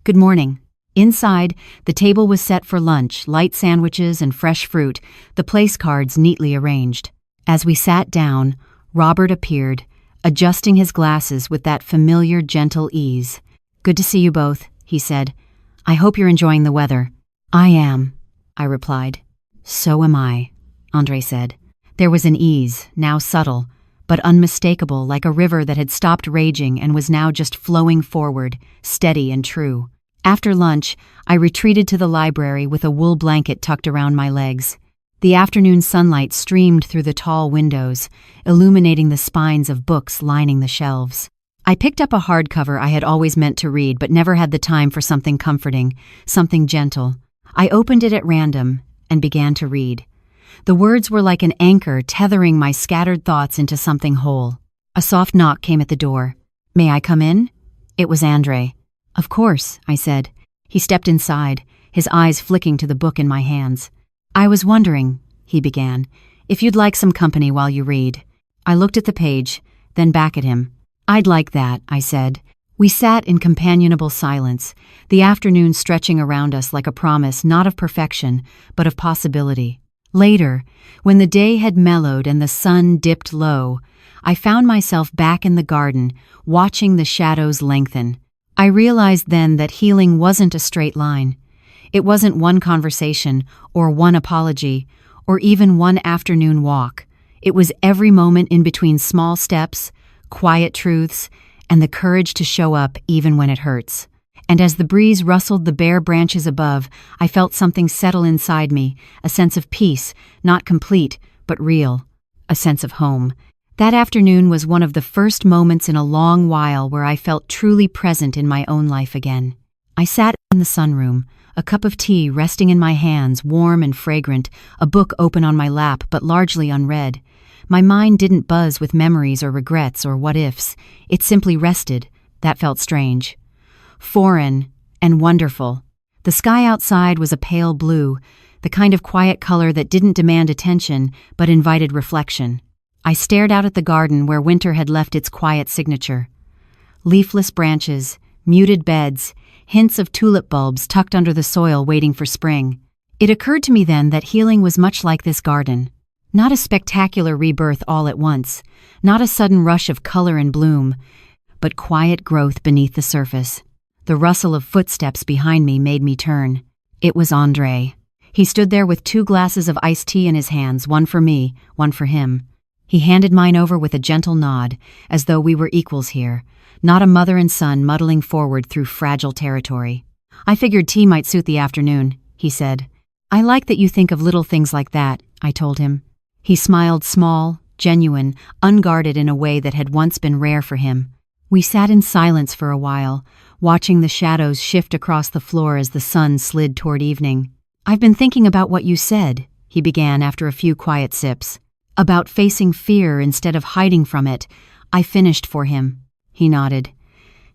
Speaker 1: "Good morning." Inside, the table was set for lunch, light sandwiches and fresh fruit, the place cards neatly arranged. As we sat down, Robert appeared, adjusting his glasses with that familiar, gentle ease. "Good to see you both," he said. "I hope you're enjoying the weather." "I am," I replied. "So am I," Andre said. There was an ease, now subtle, but unmistakable, like a river that had stopped raging and was now just flowing forward, steady and true. After lunch, I retreated to the library with a wool blanket tucked around my legs. The afternoon sunlight streamed through the tall windows, illuminating the spines of books lining the shelves. I picked up a hardcover I had always meant to read but never had the time for something comforting, something gentle. I opened it at random and began to read. The words were like an anchor tethering my scattered thoughts into something whole. A soft knock came at the door. "May I come in?" It was Andre. "Of course," I said. He stepped inside, his eyes flicking to the book in my hands. "I was wondering," he began, "if you'd like some company while you read." I looked at the page, then back at him. "I'd like that," I said. We sat in companionable silence, the afternoon stretching around us like a promise not of perfection, but of possibility. Later, when the day had mellowed and the sun dipped low, I found myself back in the garden, watching the shadows lengthen. I realized then that healing wasn't a straight line. It wasn't one conversation, or one apology, or even one afternoon walk. It was every moment in between small steps, quiet truths, and the courage to show up even when it hurts. And as the breeze rustled the bare branches above, I felt something settle inside me, a sense of peace, not complete, but real, a sense of home. That afternoon was one of the first moments in a long while where I felt truly present in my own life again. I sat in the sunroom, a cup of tea resting in my hands, warm and fragrant, a book open on my lap but largely unread. My mind didn't buzz with memories or regrets or what-ifs. It simply rested. That felt strange. Foreign and wonderful. The sky outside was a pale blue, the kind of quiet color that didn't demand attention but invited reflection. I stared out at the garden where winter had left its quiet signature. Leafless branches, muted beds, hints of tulip bulbs tucked under the soil waiting for spring. It occurred to me then that healing was much like this garden. Not a spectacular rebirth all at once, not a sudden rush of color and bloom, but quiet growth beneath the surface. The rustle of footsteps behind me made me turn. It was Andre. He stood there with 2 glasses of iced tea in his hands, one for me, one for him. He handed mine over with a gentle nod, as though we were equals here, not a mother and son muddling forward through fragile territory. I figured tea might suit the afternoon, he said. I like that you think of little things like that, I told him. He smiled, small, genuine, unguarded in a way that had once been rare for him. We sat in silence for a while, watching the shadows shift across the floor as the sun slid toward evening. I've been thinking about what you said, he began after a few quiet sips. About facing fear instead of hiding from it. I finished for him. He nodded.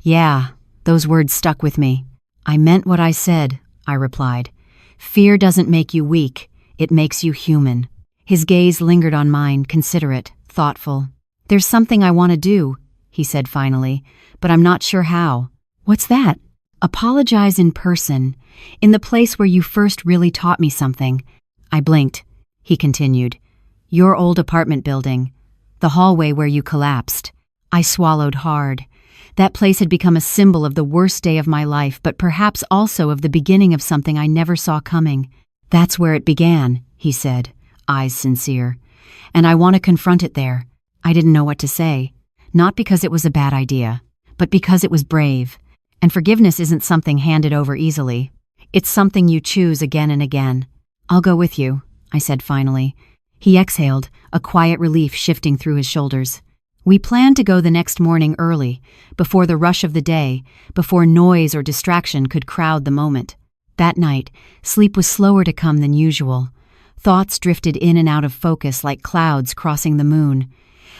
Speaker 1: Yeah, those words stuck with me. I meant what I said, I replied. Fear doesn't make you weak, it makes you human. His gaze lingered on mine, considerate, thoughtful. There's something I want to do, he said finally, but I'm not sure how. What's that? Apologize in person, in the place where you first really taught me something. I blinked. He continued. Your old apartment building. The hallway where you collapsed. I swallowed hard. That place had become a symbol of the worst day of my life, but perhaps also of the beginning of something I never saw coming. That's where it began, he said, eyes sincere. And I want to confront it there. I didn't know what to say. Not because it was a bad idea, but because it was brave. And forgiveness isn't something handed over easily. It's something you choose again and again. I'll go with you, I said finally. He exhaled, a quiet relief shifting through his shoulders. We planned to go the next morning early, before the rush of the day, before noise or distraction could crowd the moment. That night, sleep was slower to come than usual. Thoughts drifted in and out of focus like clouds crossing the moon.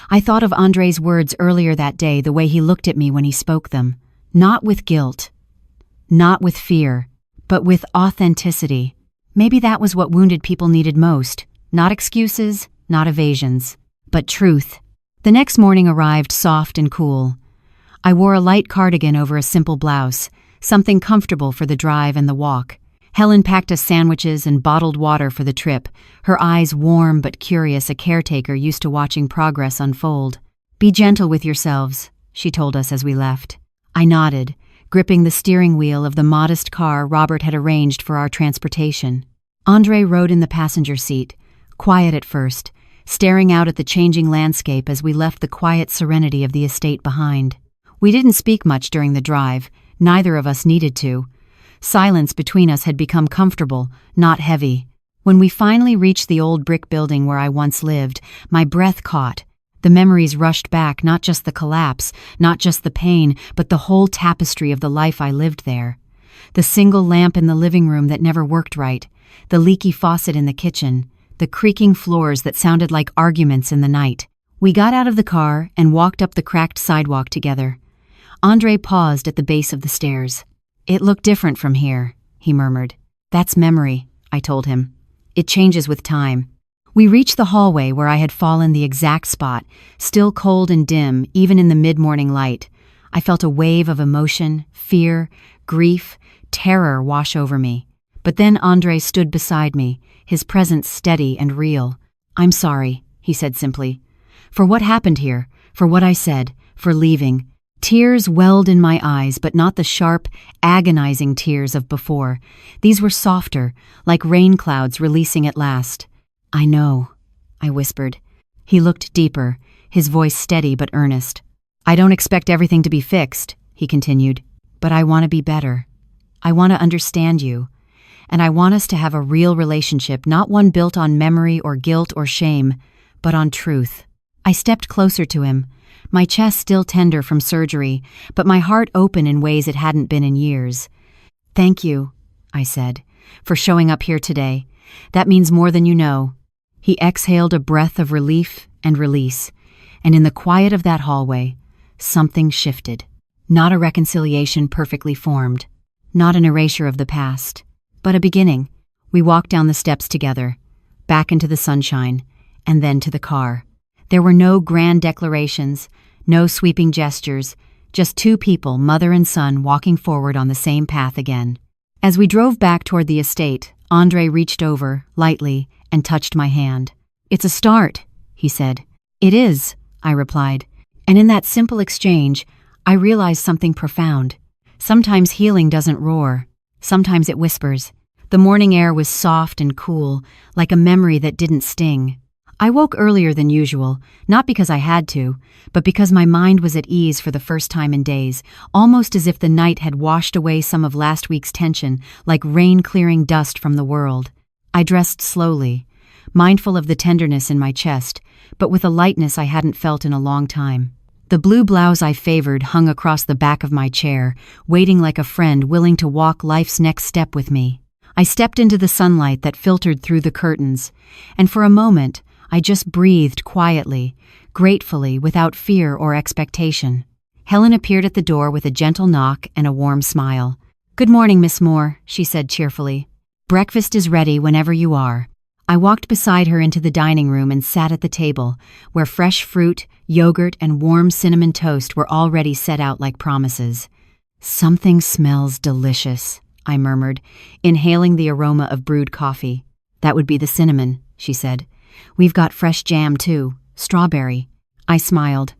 Speaker 1: I thought of Andre's words earlier that day, the way he looked at me when he spoke them. Not with guilt, not with fear, but with authenticity. Maybe that was what wounded people needed most. Not excuses, not evasions, but truth. The next morning arrived soft and cool. I wore a light cardigan over a simple blouse, something comfortable for the drive and the walk. Helen packed us sandwiches and bottled water for the trip, her eyes warm but curious, a caretaker used to watching progress unfold. Be gentle with yourselves, she told us as we left. I nodded, gripping the steering wheel of the modest car Robert had arranged for our transportation. Andre rode in the passenger seat, quiet at first, staring out at the changing landscape as we left the quiet serenity of the estate behind. We didn't speak much during the drive, neither of us needed to. Silence between us had become comfortable, not heavy. When we finally reached the old brick building where I once lived, my breath caught. The memories rushed back, not just the collapse, not just the pain, but the whole tapestry of the life I lived there. The single lamp in the living room that never worked right, the leaky faucet in the kitchen, the creaking floors that sounded like arguments in the night. We got out of the car and walked up the cracked sidewalk together. Andre paused at the base of the stairs. It looked different from here, he murmured. That's memory, I told him. It changes with time. We reached the hallway where I had fallen, the exact spot, still cold and dim, even in the mid-morning light. I felt a wave of emotion, fear, grief, terror wash over me. But then Andre stood beside me, his presence steady and real. I'm sorry, he said simply. For what happened here, for what I said, for leaving. Tears welled in my eyes, but not the sharp, agonizing tears of before. These were softer, like rain clouds releasing at last. I know, I whispered. He looked deeper, his voice steady but earnest. I don't expect everything to be fixed, he continued, but I want to be better. I want to understand you. And I want us to have a real relationship, not one built on memory or guilt or shame, but on truth. I stepped closer to him, my chest still tender from surgery, but my heart open in ways it hadn't been in years. Thank you, I said, for showing up here today. That means more than you know. He exhaled a breath of relief and release, and in the quiet of that hallway, something shifted. Not a reconciliation perfectly formed, not an erasure of the past, but a beginning. We walked down the steps together, back into the sunshine, and then to the car. There were no grand declarations, no sweeping gestures, just two people, mother and son, walking forward on the same path again. As we drove back toward the estate, Andre reached over, lightly, and touched my hand. It's a start, he said. It is, I replied. And in that simple exchange, I realized something profound. Sometimes healing doesn't roar. Sometimes it whispers. The morning air was soft and cool, like a memory that didn't sting. I woke earlier than usual, not because I had to, but because my mind was at ease for the first time in days, almost as if the night had washed away some of last week's tension, like rain clearing dust from the world. I dressed slowly, mindful of the tenderness in my chest, but with a lightness I hadn't felt in a long time. The blue blouse I favored hung across the back of my chair, waiting like a friend willing to walk life's next step with me. I stepped into the sunlight that filtered through the curtains, and for a moment, I just breathed quietly, gratefully, without fear or expectation. Helen appeared at the door with a gentle knock and a warm smile. "Good morning, Miss Moore," she said cheerfully. "Breakfast is ready whenever you are." I walked beside her into the dining room and sat at the table, where fresh fruit, yogurt, and warm cinnamon toast were already set out like promises. "Something smells delicious," I murmured, inhaling the aroma of brewed coffee. "That would be the cinnamon," she said. "We've got fresh jam, too. Strawberry." I smiled.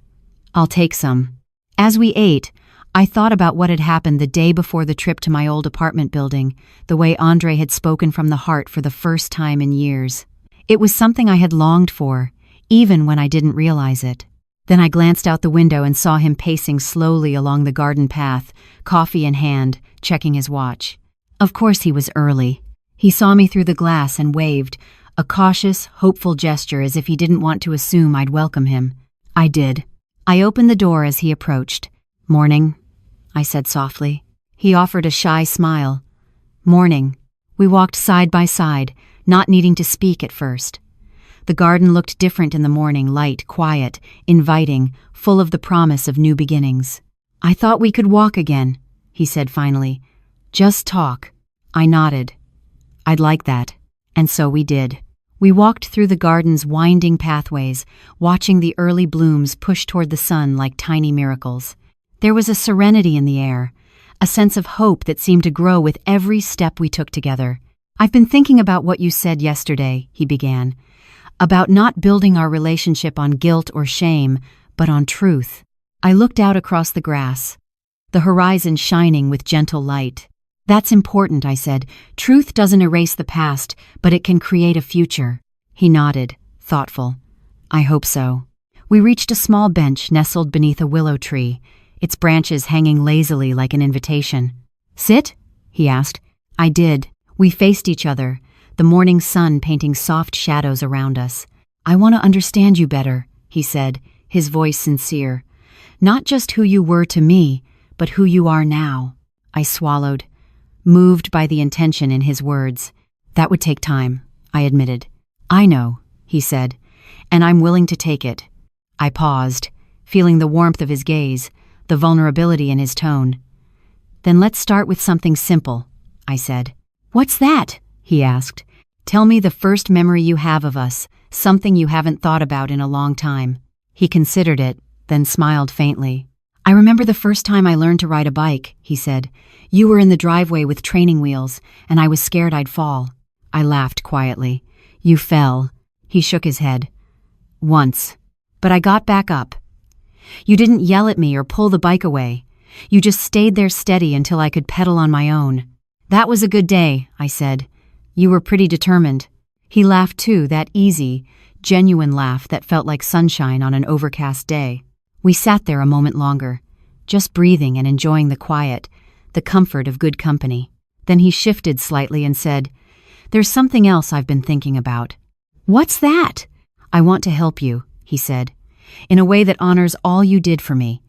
Speaker 1: "I'll take some." As we ate, I thought about what had happened the day before the trip to my old apartment building, the way Andre had spoken from the heart for the first time in years. It was something I had longed for, even when I didn't realize it. Then I glanced out the window and saw him pacing slowly along the garden path, coffee in hand, checking his watch. Of course he was early. He saw me through the glass and waved, a cautious, hopeful gesture as if he didn't want to assume I'd welcome him. I did. I opened the door as he approached. "Morning," I said softly. He offered a shy smile. "Morning." We walked side by side, not needing to speak at first. The garden looked different in the morning, light, quiet, inviting, full of the promise of new beginnings. "I thought we could walk again," he said finally. "Just talk." I nodded. "I'd like that." And so we did. We walked through the garden's winding pathways, watching the early blooms push toward the sun like tiny miracles. There was a serenity in the air, a sense of hope that seemed to grow with every step we took together. "I've been thinking about what you said yesterday," he began, "about not building our relationship on guilt or shame, but on truth." I looked out across the grass, the horizon shining with gentle light. "That's important," I said. "Truth doesn't erase the past, but it can create a future." He nodded, thoughtful. "I hope so." We reached a small bench nestled beneath a willow tree, its branches hanging lazily like an invitation. "Sit?" he asked. I did. We faced each other, the morning sun painting soft shadows around us. "I want to understand you better," he said, his voice sincere. "Not just who you were to me, but who you are now." I swallowed, moved by the intention in his words. "That would take time," I admitted. "I know," he said, "and I'm willing to take it." I paused, feeling the warmth of his gaze, the vulnerability in his tone. "Then let's start with something simple," I said. "What's that?" he asked. "Tell me the first memory you have of us, something you haven't thought about in a long time." He considered it, then smiled faintly. "I remember the first time I learned to ride a bike," he said. "You were in the driveway with training wheels, and I was scared I'd fall." I laughed quietly. "You fell." He shook his head. "Once. But I got back up. You didn't yell at me or pull the bike away. You just stayed there steady until I could pedal on my own." "That was a good day," I said. "You were pretty determined." He laughed too, that easy, genuine laugh that felt like sunshine on an overcast day. We sat there a moment longer, just breathing and enjoying the quiet, the comfort of good company. Then he shifted slightly and said, "There's something else I've been thinking about." "What's that?" "I want to help you," he said, "in a way that honors all you did for me.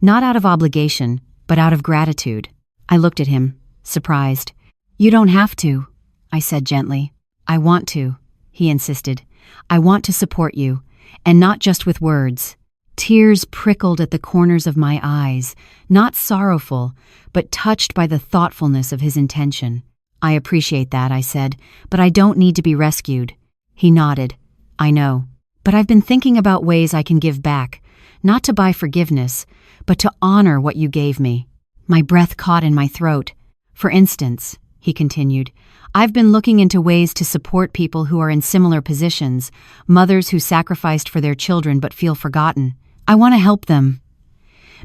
Speaker 1: Not out of obligation, but out of gratitude." I looked at him, surprised. "You don't have to," I said gently. "I want to," he insisted. "I want to support you, and not just with words." Tears prickled at the corners of my eyes, not sorrowful, but touched by the thoughtfulness of his intention. "I appreciate that," I said, "but I don't need to be rescued." He nodded. "I know, but I've been thinking about ways I can give back, not to buy forgiveness, but to honor what you gave me." My breath caught in my throat. "For instance," he continued, "I've been looking into ways to support people who are in similar positions, mothers who sacrificed for their children but feel forgotten. I want to help them.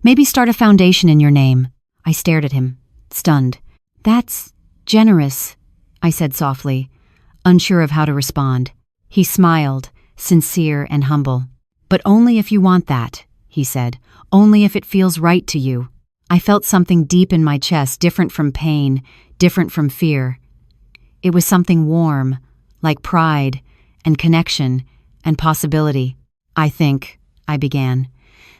Speaker 1: Maybe start a foundation in your name." I stared at him, stunned. "That's generous," I said softly, unsure of how to respond. He smiled, sincere and humble. "But only if you want that," he said. "Only if it feels right to you." I felt something deep in my chest, different from pain, different from fear. It was something warm, like pride and connection and possibility. "I think," I began,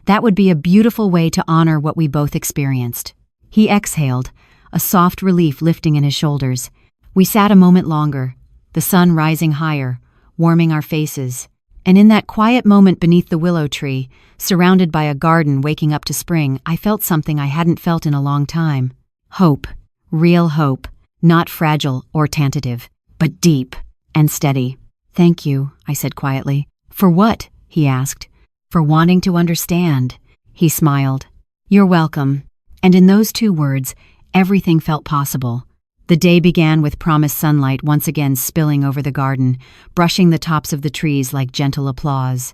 Speaker 1: "that would be a beautiful way to honor what we both experienced." He exhaled, a soft relief lifting in his shoulders. We sat a moment longer, the sun rising higher, warming our faces. And in that quiet moment beneath the willow tree, surrounded by a garden waking up to spring, I felt something I hadn't felt in a long time. Hope. Real hope. Not fragile or tentative, but deep and steady. "Thank you," I said quietly. "For what?" he asked. "For wanting to understand." He smiled. "You're welcome." And in those two words, everything felt possible. The day began with promised sunlight once again spilling over the garden, brushing the tops of the trees like gentle applause.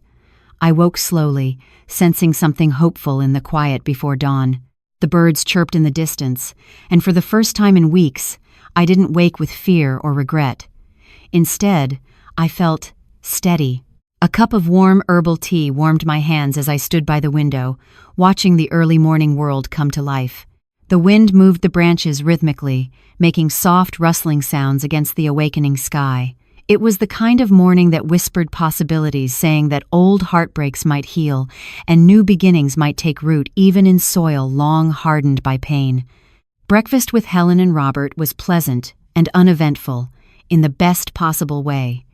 Speaker 1: I woke slowly, sensing something hopeful in the quiet before dawn. The birds chirped in the distance, and for the first time in weeks, I didn't wake with fear or regret. Instead, I felt steady. A cup of warm herbal tea warmed my hands as I stood by the window, watching the early morning world come to life. The wind moved the branches rhythmically, making soft rustling sounds against the awakening sky. It was the kind of morning that whispered possibilities, saying that old heartbreaks might heal and new beginnings might take root even in soil long hardened by pain. Breakfast with Helen and Robert was pleasant and uneventful, in the best possible way.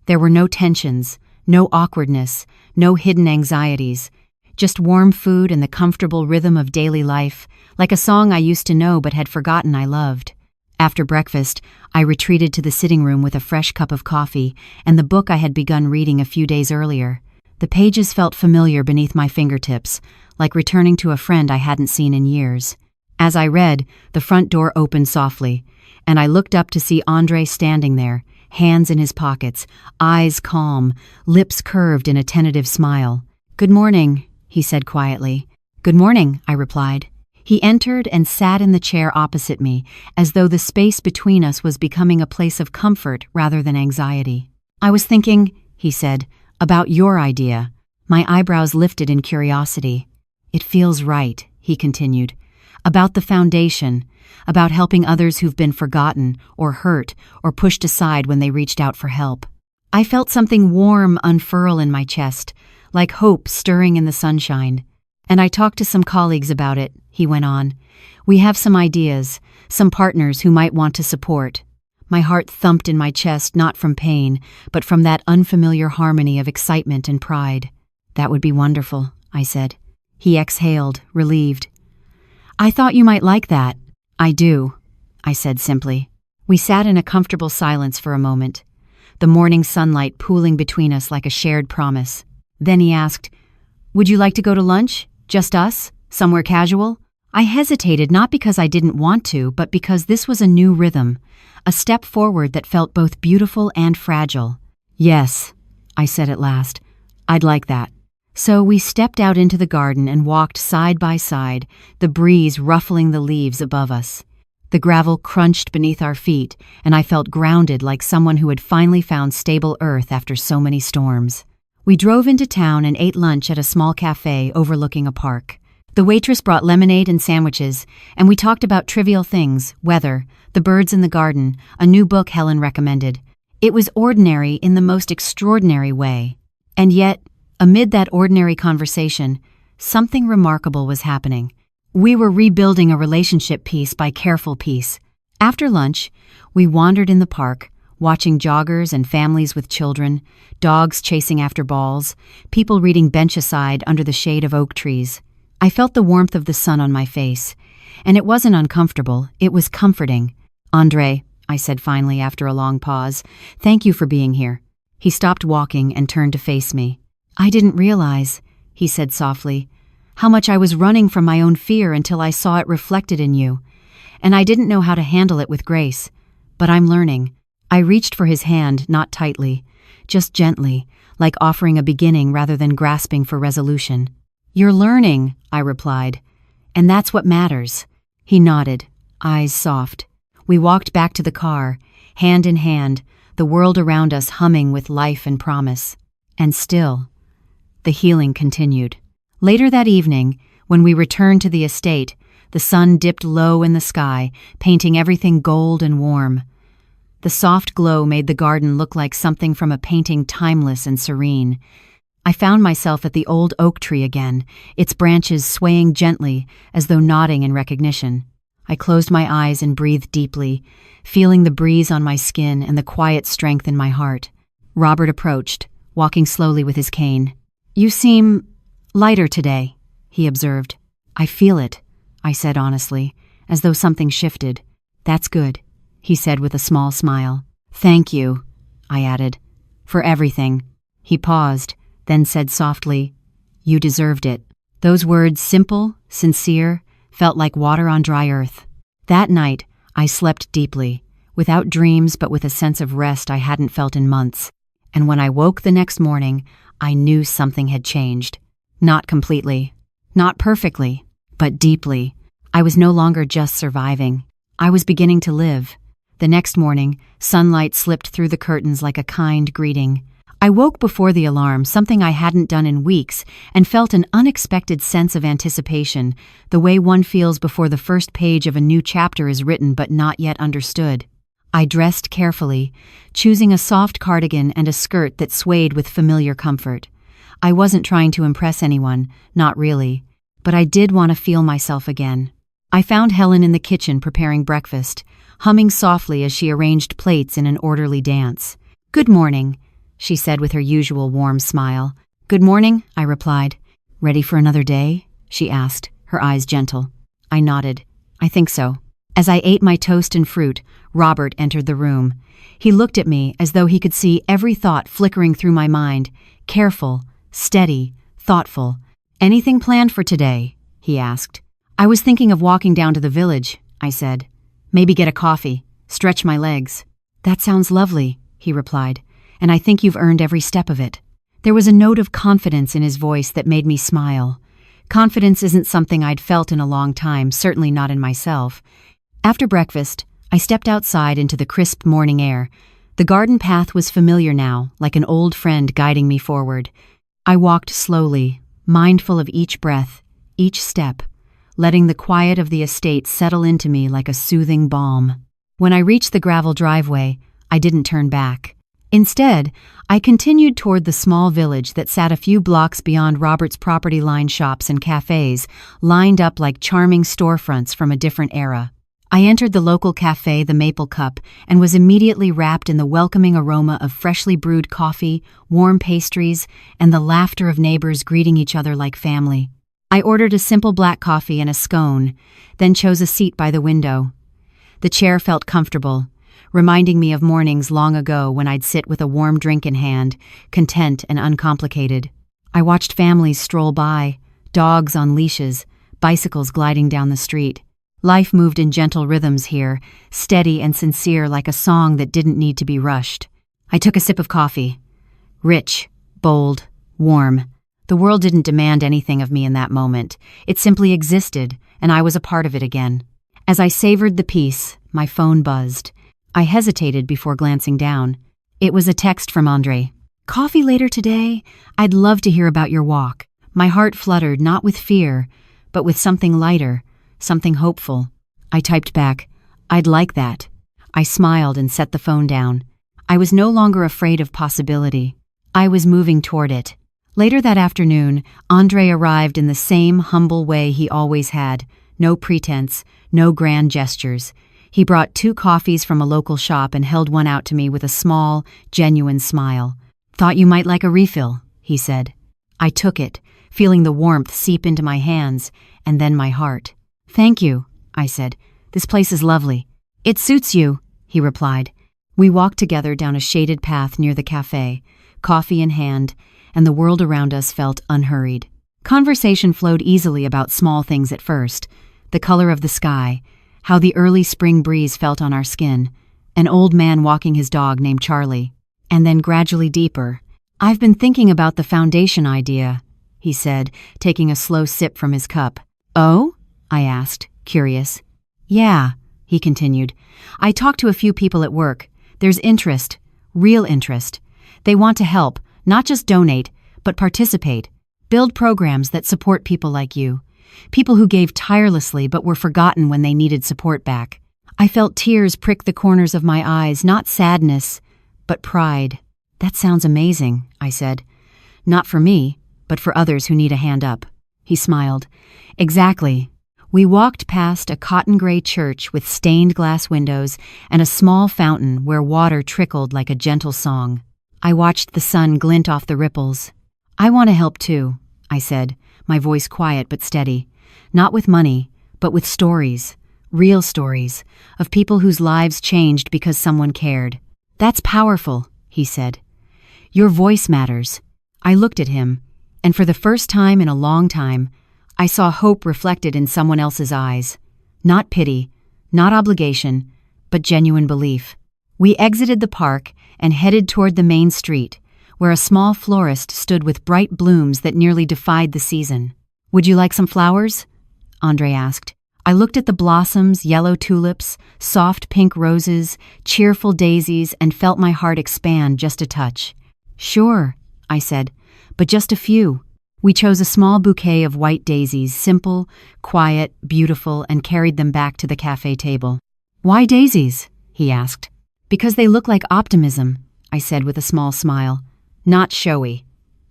Speaker 1: There were no tensions, no awkwardness, no hidden anxieties, just warm food and the comfortable rhythm of daily life, like a song I used to know but had forgotten I loved. After breakfast, I retreated to the sitting room with a fresh cup of coffee and the book I had begun reading a few days earlier. The pages felt familiar beneath my fingertips, like returning to a friend I hadn't seen in years. As I read, the front door opened softly, and I looked up to see Andre standing there, hands in his pockets, eyes calm, lips curved in a tentative smile. "Good morning," he said quietly. "Good morning," I replied. He entered and sat in the chair opposite me, as though the space between us was becoming a place of comfort rather than anxiety. "I was thinking," he said, "about your idea." My eyebrows lifted in curiosity. "It feels right," he continued. "About the foundation, about helping others who've been forgotten or hurt or pushed aside when they reached out for help." I felt something warm unfurl in my chest, like hope stirring in the sunshine. "And I talked to some colleagues about it," he went on. "We have some ideas, some partners who might want to support." My heart thumped in my chest, not from pain, but from that unfamiliar harmony of excitement and pride. "That would be wonderful," I said. He exhaled, relieved. "I thought you might like that." "I do," I said simply. We sat in a comfortable silence for a moment, the morning sunlight pooling between us like a shared promise. Then he asked, "Would you like to go to lunch? Just us? Somewhere casual?" I hesitated, not because I didn't want to, but because this was a new rhythm, a step forward that felt both beautiful and fragile. "Yes," I said at last, "I'd like that." So we stepped out into the garden and walked side by side, the breeze ruffling the leaves above us. The gravel crunched beneath our feet, and I felt grounded like someone who had finally found stable earth after so many storms. We drove into town and ate lunch at a small cafe overlooking a park. The waitress brought lemonade and sandwiches, and we talked about trivial things, weather, the birds in the garden, a new book Helen recommended. It was ordinary in the most extraordinary way. And yet, amid that ordinary conversation, something remarkable was happening. We were rebuilding a relationship piece by careful piece. After lunch, we wandered in the park, watching joggers and families with children, dogs chasing after balls, people reading bench-aside under the shade of oak trees. I felt the warmth of the sun on my face, and it wasn't uncomfortable, it was comforting. "Andre," I said finally after a long pause, "thank you for being here." He stopped walking and turned to face me. "I didn't realize," he said softly, "how much I was running from my own fear until I saw it reflected in you. And I didn't know how to handle it with grace. But I'm learning." I reached for his hand, not tightly, just gently, like offering a beginning rather than grasping for resolution. "You're learning," I replied, "and that's what matters." He nodded, eyes soft. We walked back to the car, hand in hand, the world around us humming with life and promise. And still, the healing continued. Later that evening, when we returned to the estate, the sun dipped low in the sky, painting everything gold and warm. The soft glow made the garden look like something from a painting, timeless and serene. I found myself at the old oak tree again, its branches swaying gently as though nodding in recognition. I closed my eyes and breathed deeply, feeling the breeze on my skin and the quiet strength in my heart. Robert approached, walking slowly with his cane. "You seem lighter today," he observed. "I feel it," I said honestly, as though something shifted. "That's good," he said with a small smile. "Thank you," I added, "for everything." He paused, then said softly, "You deserved it." Those words, simple, sincere, felt like water on dry earth. That night, I slept deeply, without dreams but with a sense of rest I hadn't felt in months. And when I woke the next morning, I knew something had changed. Not completely, not perfectly, but deeply. I was no longer just surviving. I was beginning to live. The next morning, sunlight slipped through the curtains like a kind greeting. I woke before the alarm, something I hadn't done in weeks, and felt an unexpected sense of anticipation, the way one feels before the first page of a new chapter is written but not yet understood. I dressed carefully, choosing a soft cardigan and a skirt that swayed with familiar comfort. I wasn't trying to impress anyone, not really, but I did want to feel myself again. I found Helen in the kitchen preparing breakfast, humming softly as she arranged plates in an orderly dance. "Good morning," she said with her usual warm smile. "Good morning," I replied. "Ready for another day?" she asked, her eyes gentle. I nodded. "I think so." As I ate my toast and fruit, Robert entered the room. He looked at me as though he could see every thought flickering through my mind, careful, steady, thoughtful. "Anything planned for today?" he asked. "I was thinking of walking down to the village," I said. "Maybe get a coffee, stretch my legs." "That sounds lovely," he replied, "and I think you've earned every step of it." There was a note of confidence in his voice that made me smile. Confidence isn't something I'd felt in a long time, certainly not in myself. After breakfast, I stepped outside into the crisp morning air. The garden path was familiar now, like an old friend guiding me forward. I walked slowly, mindful of each breath, each step, letting the quiet of the estate settle into me like a soothing balm. When I reached the gravel driveway, I didn't turn back. Instead, I continued toward the small village that sat a few blocks beyond Robert's property-line shops and cafes, lined up like charming storefronts from a different era. I entered the local cafe, the Maple Cup, and was immediately wrapped in the welcoming aroma of freshly brewed coffee, warm pastries, and the laughter of neighbors greeting each other like family. I ordered a simple black coffee and a scone, then chose a seat by the window. The chair felt comfortable, reminding me of mornings long ago when I'd sit with a warm drink in hand, content and uncomplicated. I watched families stroll by, dogs on leashes, bicycles gliding down the street. Life moved in gentle rhythms here, steady and sincere like a song that didn't need to be rushed. I took a sip of coffee. Rich, bold, warm. The world didn't demand anything of me in that moment. It simply existed, and I was a part of it again. As I savored the peace, my phone buzzed. I hesitated before glancing down. It was a text from Andre. "Coffee later today? I'd love to hear about your walk." My heart fluttered, not with fear, but with something lighter, something hopeful. I typed back, "I'd like that." I smiled and set the phone down. I was no longer afraid of possibility. I was moving toward it. Later that afternoon, Andre arrived in the same humble way he always had. No pretense, no grand gestures. He brought 2 coffees from a local shop and held one out to me with a small, genuine smile. "Thought you might like a refill," he said. I took it, feeling the warmth seep into my hands, and then my heart. "Thank you," I said. "This place is lovely." "It suits you," he replied. We walked together down a shaded path near the cafe, coffee in hand, and the world around us felt unhurried. Conversation flowed easily about small things at first: the color of the sky, how the early spring breeze felt on our skin, an old man walking his dog named Charlie, and then gradually deeper. "I've been thinking about the foundation idea," he said, taking a slow sip from his cup. "Oh?" I asked, curious. "Yeah," he continued. "I talked to a few people at work. There's interest, real interest. They want to help, Not just donate, but participate. Build programs that support people like you. People who gave tirelessly but were forgotten when they needed support back. I felt tears prick the corners of my eyes, not sadness, but pride. That sounds amazing, I said. Not for me, but for others who need a hand up. He smiled. Exactly. We walked past a cotton-gray church with stained glass windows and a small fountain where water trickled like a gentle song. I watched the sun glint off the ripples. I want to help too, I said, my voice quiet but steady. Not with money, but with stories. Real stories, of people whose lives changed because someone cared. That's powerful, he said. Your voice matters. I looked at him, and for the first time in a long time, I saw hope reflected in someone else's eyes. Not pity, not obligation, but genuine belief. We exited the park and headed toward the main street, where a small florist stood with bright blooms that nearly defied the season. Would you like some flowers? Andre asked. I looked at the blossoms, yellow tulips, soft pink roses, cheerful daisies, and felt my heart expand just a touch. Sure, I said, but just a few. We chose a small bouquet of white daisies, simple, quiet, beautiful, and carried them back to the cafe table. Why daisies? He asked. Because they look like optimism, I said with a small smile. Not showy,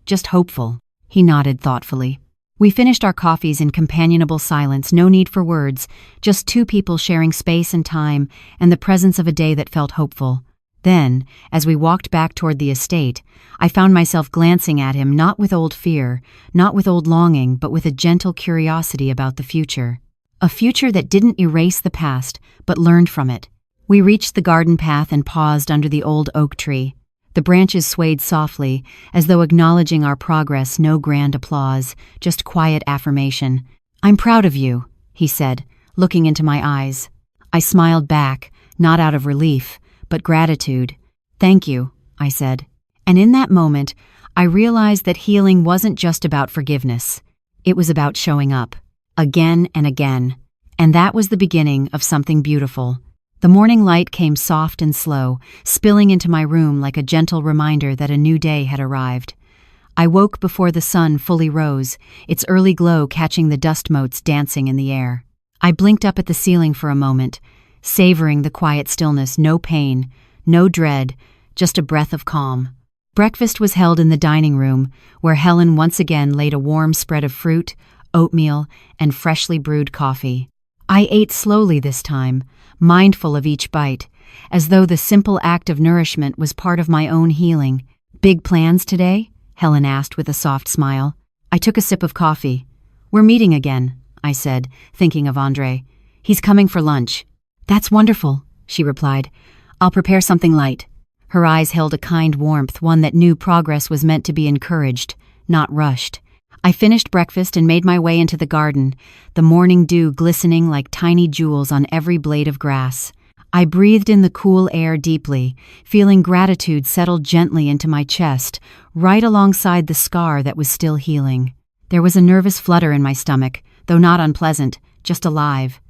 Speaker 1: just hopeful. He nodded thoughtfully. We finished our coffees in companionable silence, no need for words, just two people sharing space and time and the presence of a day that felt hopeful. Then, as we walked back toward the estate, I found myself glancing at him not with old fear, not with old longing, but with a gentle curiosity about the future. A future that didn't erase the past, but learned from it. We reached the garden path and paused under the old oak tree. The branches swayed softly, as though acknowledging our progress, no grand applause, just quiet affirmation. I'm proud of you, he said, looking into my eyes. I smiled back, not out of relief, but gratitude. Thank you, I said. And in that moment, I realized that healing wasn't just about forgiveness. It was about showing up, again and again. And that was the beginning of something beautiful. The morning light came soft and slow, spilling into my room like a gentle reminder that a new day had arrived. I woke before the sun fully rose, its early glow catching the dust motes dancing in the air. I blinked up at the ceiling for a moment, savoring the quiet stillness, no pain, no dread, just a breath of calm. Breakfast was held in the dining room, where Helen once again laid a warm spread of fruit, oatmeal, and freshly brewed coffee. I ate slowly this time, mindful of each bite, as though the simple act of nourishment was part of my own healing. Big plans today? Helen asked with a soft smile. I took a sip of coffee. We're meeting again, I said, thinking of Andre. He's coming for lunch. That's wonderful, she replied. I'll prepare something light. Her eyes held a kind warmth, one that knew progress was meant to be encouraged, not rushed. I finished breakfast and made my way into the garden, the morning dew glistening like tiny jewels on every blade of grass. I breathed in the cool air deeply, feeling gratitude settle gently into my chest, right alongside the scar that was still healing. There was a nervous flutter in my stomach, though not unpleasant, just alive.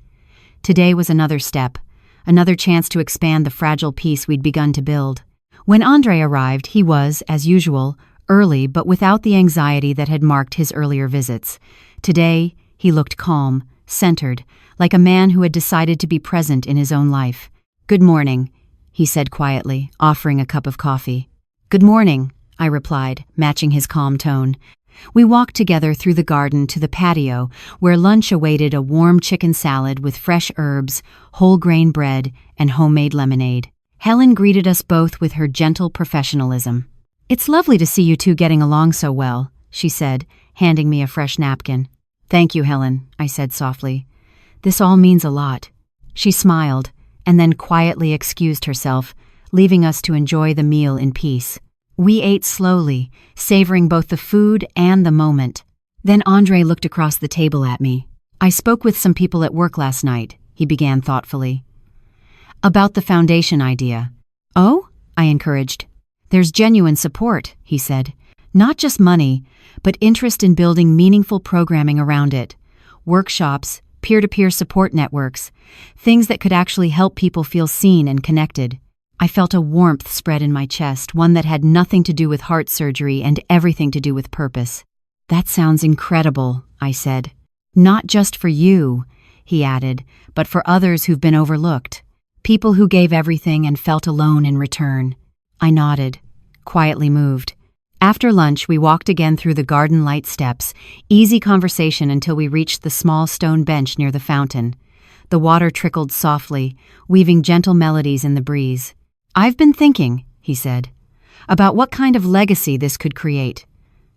Speaker 1: Today was another step, another chance to expand the fragile peace we'd begun to build. When Andre arrived, he was, as usual, early but without the anxiety that had marked his earlier visits. Today, he looked calm, centered, like a man who had decided to be present in his own life. Good morning, he said quietly, offering a cup of coffee. Good morning, I replied, matching his calm tone. We walked together through the garden to the patio, where lunch awaited a warm chicken salad with fresh herbs, whole grain bread, and homemade lemonade. Helen greeted us both with her gentle professionalism. It's lovely to see you two getting along so well, she said, handing me a fresh napkin. Thank you, Helen, I said softly. This all means a lot. She smiled, and then quietly excused herself, leaving us to enjoy the meal in peace. We ate slowly, savoring both the food and the moment. Then Andre looked across the table at me. I spoke with some people at work last night, he began thoughtfully. About the foundation idea. Oh? I encouraged. There's genuine support, he said. Not just money, but interest in building meaningful programming around it. Workshops, peer-to-peer support networks, things that could actually help people feel seen and connected. I felt a warmth spread in my chest, one that had nothing to do with heart surgery and everything to do with purpose. "That sounds incredible," I said. "Not just for you," he added, "but for others who've been overlooked. People who gave everything and felt alone in return." I nodded, quietly moved. After lunch, we walked again through the garden light steps, easy conversation until we reached the small stone bench near the fountain. The water trickled softly, weaving gentle melodies in the breeze. "I've been thinking," he said, "about what kind of legacy this could create.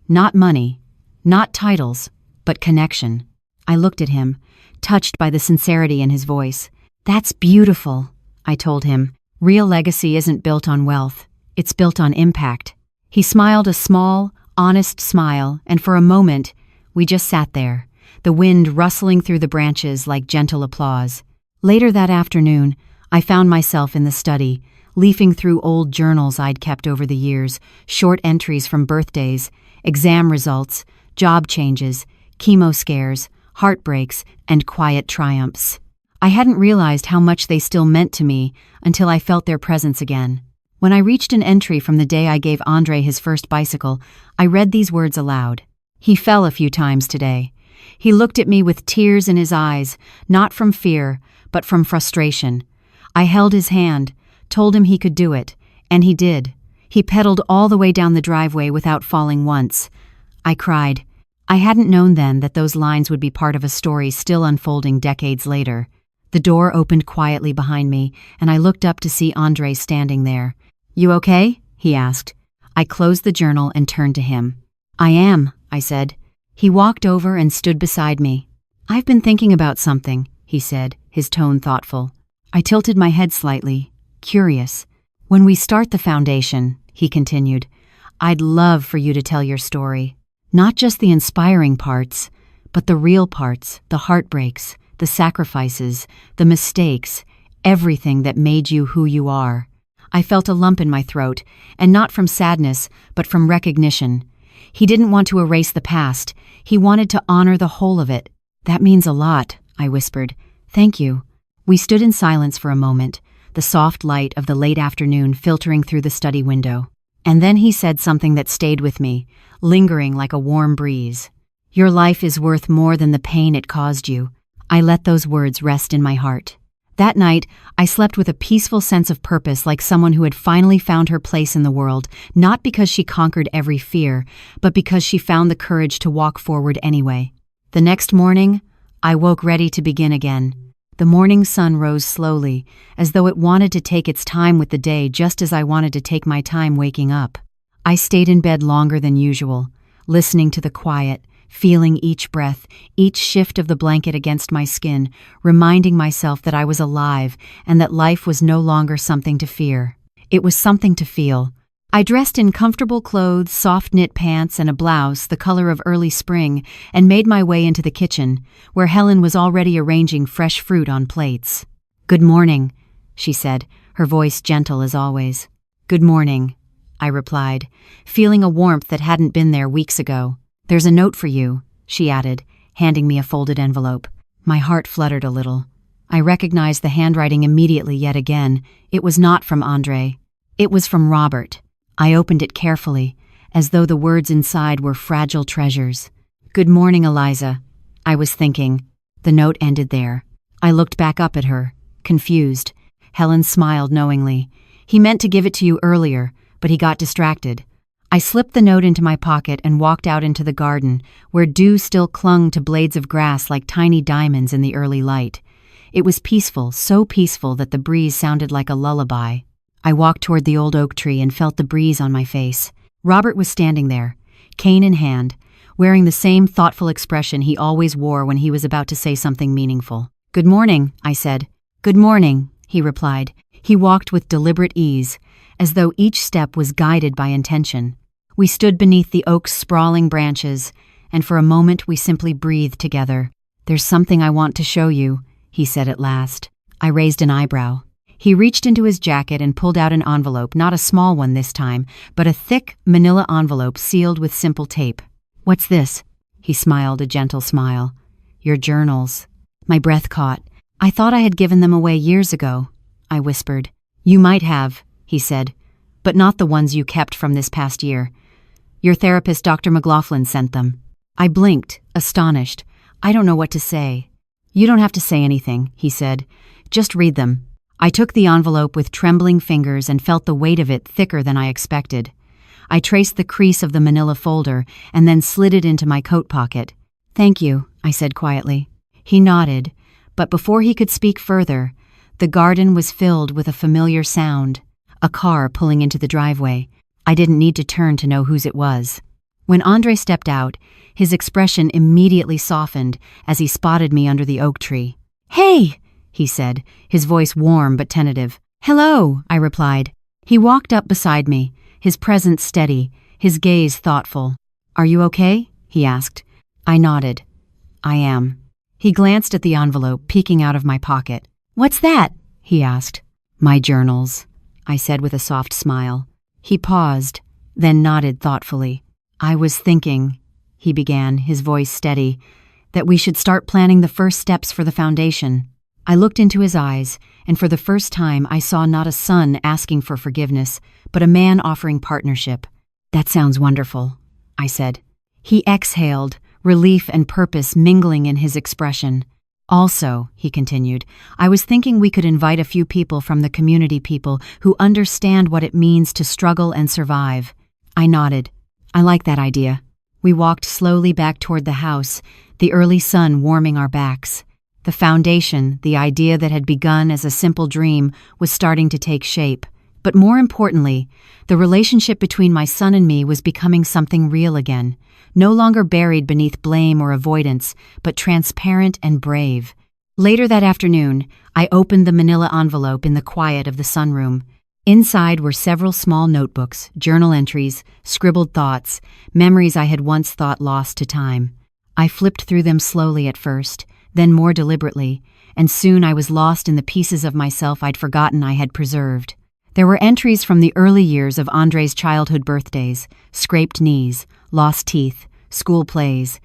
Speaker 1: Not money, not titles, but connection." I looked at him, touched by the sincerity in his voice. "That's beautiful," I told him. "Real legacy isn't built on wealth. It's built on impact." He smiled a small, honest smile, and for a moment, we just sat there, the wind rustling through the branches like gentle applause. Later that afternoon, I found myself in the study, leafing through old journals I'd kept over the years, short entries from birthdays, exam results, job changes, chemo scares, heartbreaks, and quiet triumphs. I hadn't realized how much they still meant to me until I felt their presence again. When I reached an entry from the day I gave Andre his first bicycle, I read these words aloud. "He fell a few times today. He looked at me with tears in his eyes, not from fear, but from frustration. I held his hand, told him he could do it, and he did. He pedaled all the way down the driveway without falling once." I cried. I hadn't known then that those lines would be part of a story still unfolding decades later. The door opened quietly behind me, and I looked up to see Andre standing there. "You okay?" he asked. I closed the journal and turned to him. "I am," I said. He walked over and stood beside me. "I've been thinking about something," he said, his tone thoughtful. I tilted my head slightly, curious. "When we start the foundation," he continued, "I'd love for you to tell your story. Not just the inspiring parts, but the real parts, the heartbreaks, the sacrifices, the mistakes, everything that made you who you are." I felt a lump in my throat, and not from sadness, but from recognition. He didn't want to erase the past. He wanted to honor the whole of it. "That means a lot," I whispered. "Thank you." We stood in silence for a moment, the soft light of the late afternoon filtering through the study window. And then he said something that stayed with me, lingering like a warm breeze. "Your life is worth more than the pain it caused you." I let those words rest in my heart. That night, I slept with a peaceful sense of purpose, like someone who had finally found her place in the world, not because she conquered every fear, but because she found the courage to walk forward anyway. The next morning, I woke ready to begin again. The morning sun rose slowly, as though it wanted to take its time with the day just as I wanted to take my time waking up. I stayed in bed longer than usual, listening to the quiet, feeling each breath, each shift of the blanket against my skin, reminding myself that I was alive and that life was no longer something to fear. It was something to feel. I dressed in comfortable clothes, soft knit pants, and a blouse the color of early spring, and made my way into the kitchen, where Helen was already arranging fresh fruit on plates. "Good morning," she said, her voice gentle as always. "Good morning," I replied, feeling a warmth that hadn't been there weeks ago. "There's a note for you," she added, handing me a folded envelope. My heart fluttered a little. I recognized the handwriting immediately yet again. It was not from Andre. It was from Robert. I opened it carefully, as though the words inside were fragile treasures. "Good morning, Eliza," I was thinking. The note ended there. I looked back up at her, confused. Helen smiled knowingly. "He meant to give it to you earlier, but he got distracted." I slipped the note into my pocket and walked out into the garden, where dew still clung to blades of grass like tiny diamonds in the early light. It was peaceful, so peaceful that the breeze sounded like a lullaby. I walked toward the old oak tree and felt the breeze on my face. Robert was standing there, cane in hand, wearing the same thoughtful expression he always wore when he was about to say something meaningful. "Good morning," I said. "Good morning," he replied. He walked with deliberate ease, as though each step was guided by intention. We stood beneath the oak's sprawling branches, and for a moment we simply breathed together. "There's something I want to show you," he said at last. I raised an eyebrow. He reached into his jacket and pulled out an envelope, not a small one this time, but a thick, manila envelope sealed with simple tape. "What's this?" He smiled a gentle smile. "Your journals." My breath caught. "I thought I had given them away years ago," I whispered. "You might have," he said, "but not the ones you kept from this past year. Your therapist, Dr. McLaughlin, sent them." I blinked, astonished. I don't know what to say. "You don't have to say anything," he said. "Just read them." I took the envelope with trembling fingers and felt the weight of it thicker than I expected. I traced the crease of the manila folder and then slid it into my coat pocket. "Thank you," I said quietly. He nodded, but before he could speak further, the garden was filled with a familiar sound, a car pulling into the driveway. I didn't need to turn to know whose it was. When Andre stepped out, his expression immediately softened as he spotted me under the oak tree. "Hey!" he said, his voice warm but tentative. "Hello," I replied. He walked up beside me, his presence steady, his gaze thoughtful. "Are you okay?" he asked. I nodded. "I am." He glanced at the envelope peeking out of my pocket. "What's that?" he asked. "My journals," I said with a soft smile. He paused, then nodded thoughtfully. "I was thinking," he began, his voice steady, "that we should start planning the first steps for the foundation." I looked into his eyes, and for the first time I saw not a son asking for forgiveness, but a man offering partnership. "That sounds wonderful," I said. He exhaled, relief and purpose mingling in his expression. "Also," he continued, "I was thinking we could invite a few people from the community, people who understand what it means to struggle and survive." I nodded. "I like that idea." We walked slowly back toward the house, the early sun warming our backs. The foundation, the idea that had begun as a simple dream, was starting to take shape. But more importantly, the relationship between my son and me was becoming something real again, no longer buried beneath blame or avoidance, but transparent and brave. Later that afternoon, I opened the manila envelope in the quiet of the sunroom. Inside were several small notebooks, journal entries, scribbled thoughts, memories I had once thought lost to time. I flipped through them slowly at first, then more deliberately, and soon I was lost in the pieces of myself I'd forgotten I had preserved. There were entries from the early years of Andre's childhood birthdays, scraped knees, lost teeth, school plays.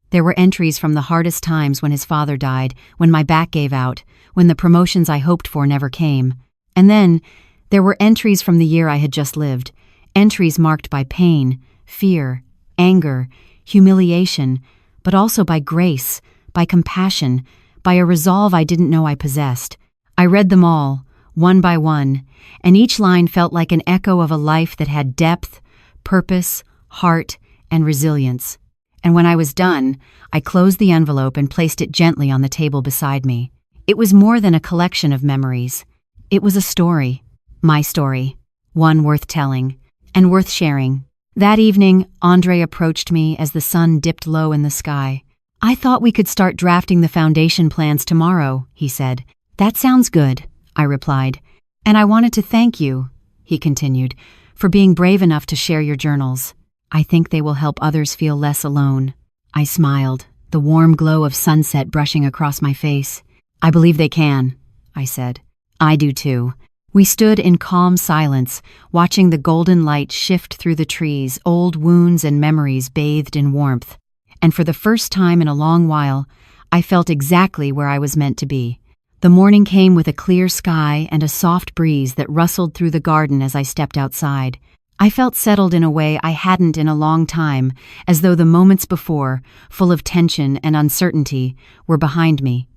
Speaker 1: There were entries from the hardest times when his father died, when my back gave out, when the promotions I hoped for never came. And then, there were entries from the year I had just lived, entries marked by pain, fear, anger, humiliation, but also by grace, by compassion, by a resolve I didn't know I possessed. I read them all, one by one, and each line felt like an echo of a life that had depth, purpose, heart, and resilience. And when I was done, I closed the envelope and placed it gently on the table beside me. It was more than a collection of memories. It was a story, my story, one worth telling, and worth sharing. That evening, Andre approached me as the sun dipped low in the sky. "I thought we could start drafting the foundation plans tomorrow," he said. "That sounds good," I replied. "And I wanted to thank you," he continued, "for being brave enough to share your journals. I think they will help others feel less alone." I smiled, the warm glow of sunset brushing across my face. "I believe they can," I said. "I do too." We stood in calm silence, watching the golden light shift through the trees, old wounds and memories bathed in warmth. And for the first time in a long while, I felt exactly where I was meant to be. The morning came with a clear sky and a soft breeze that rustled through the garden as I stepped outside. I felt settled in a way I hadn't in a long time, as though the moments before, full of tension and uncertainty, were behind me.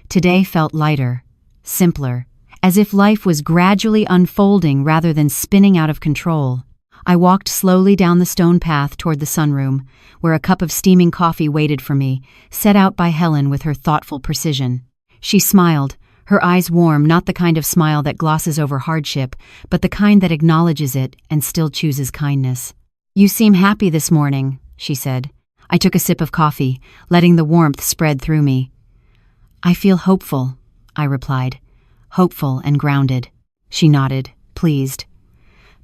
Speaker 1: Today felt lighter, simpler, as if life was gradually unfolding rather than spinning out of control. I walked slowly down the stone path toward the sunroom, where a cup of steaming coffee waited for me, set out by Helen with her thoughtful precision. She smiled, her eyes warm, not the kind of smile that glosses over hardship, but the kind that acknowledges it and still chooses kindness. "You seem happy this morning," she said. I took a sip of coffee, letting the warmth spread through me. "I feel hopeful," I replied. "Hopeful and grounded." She nodded, pleased.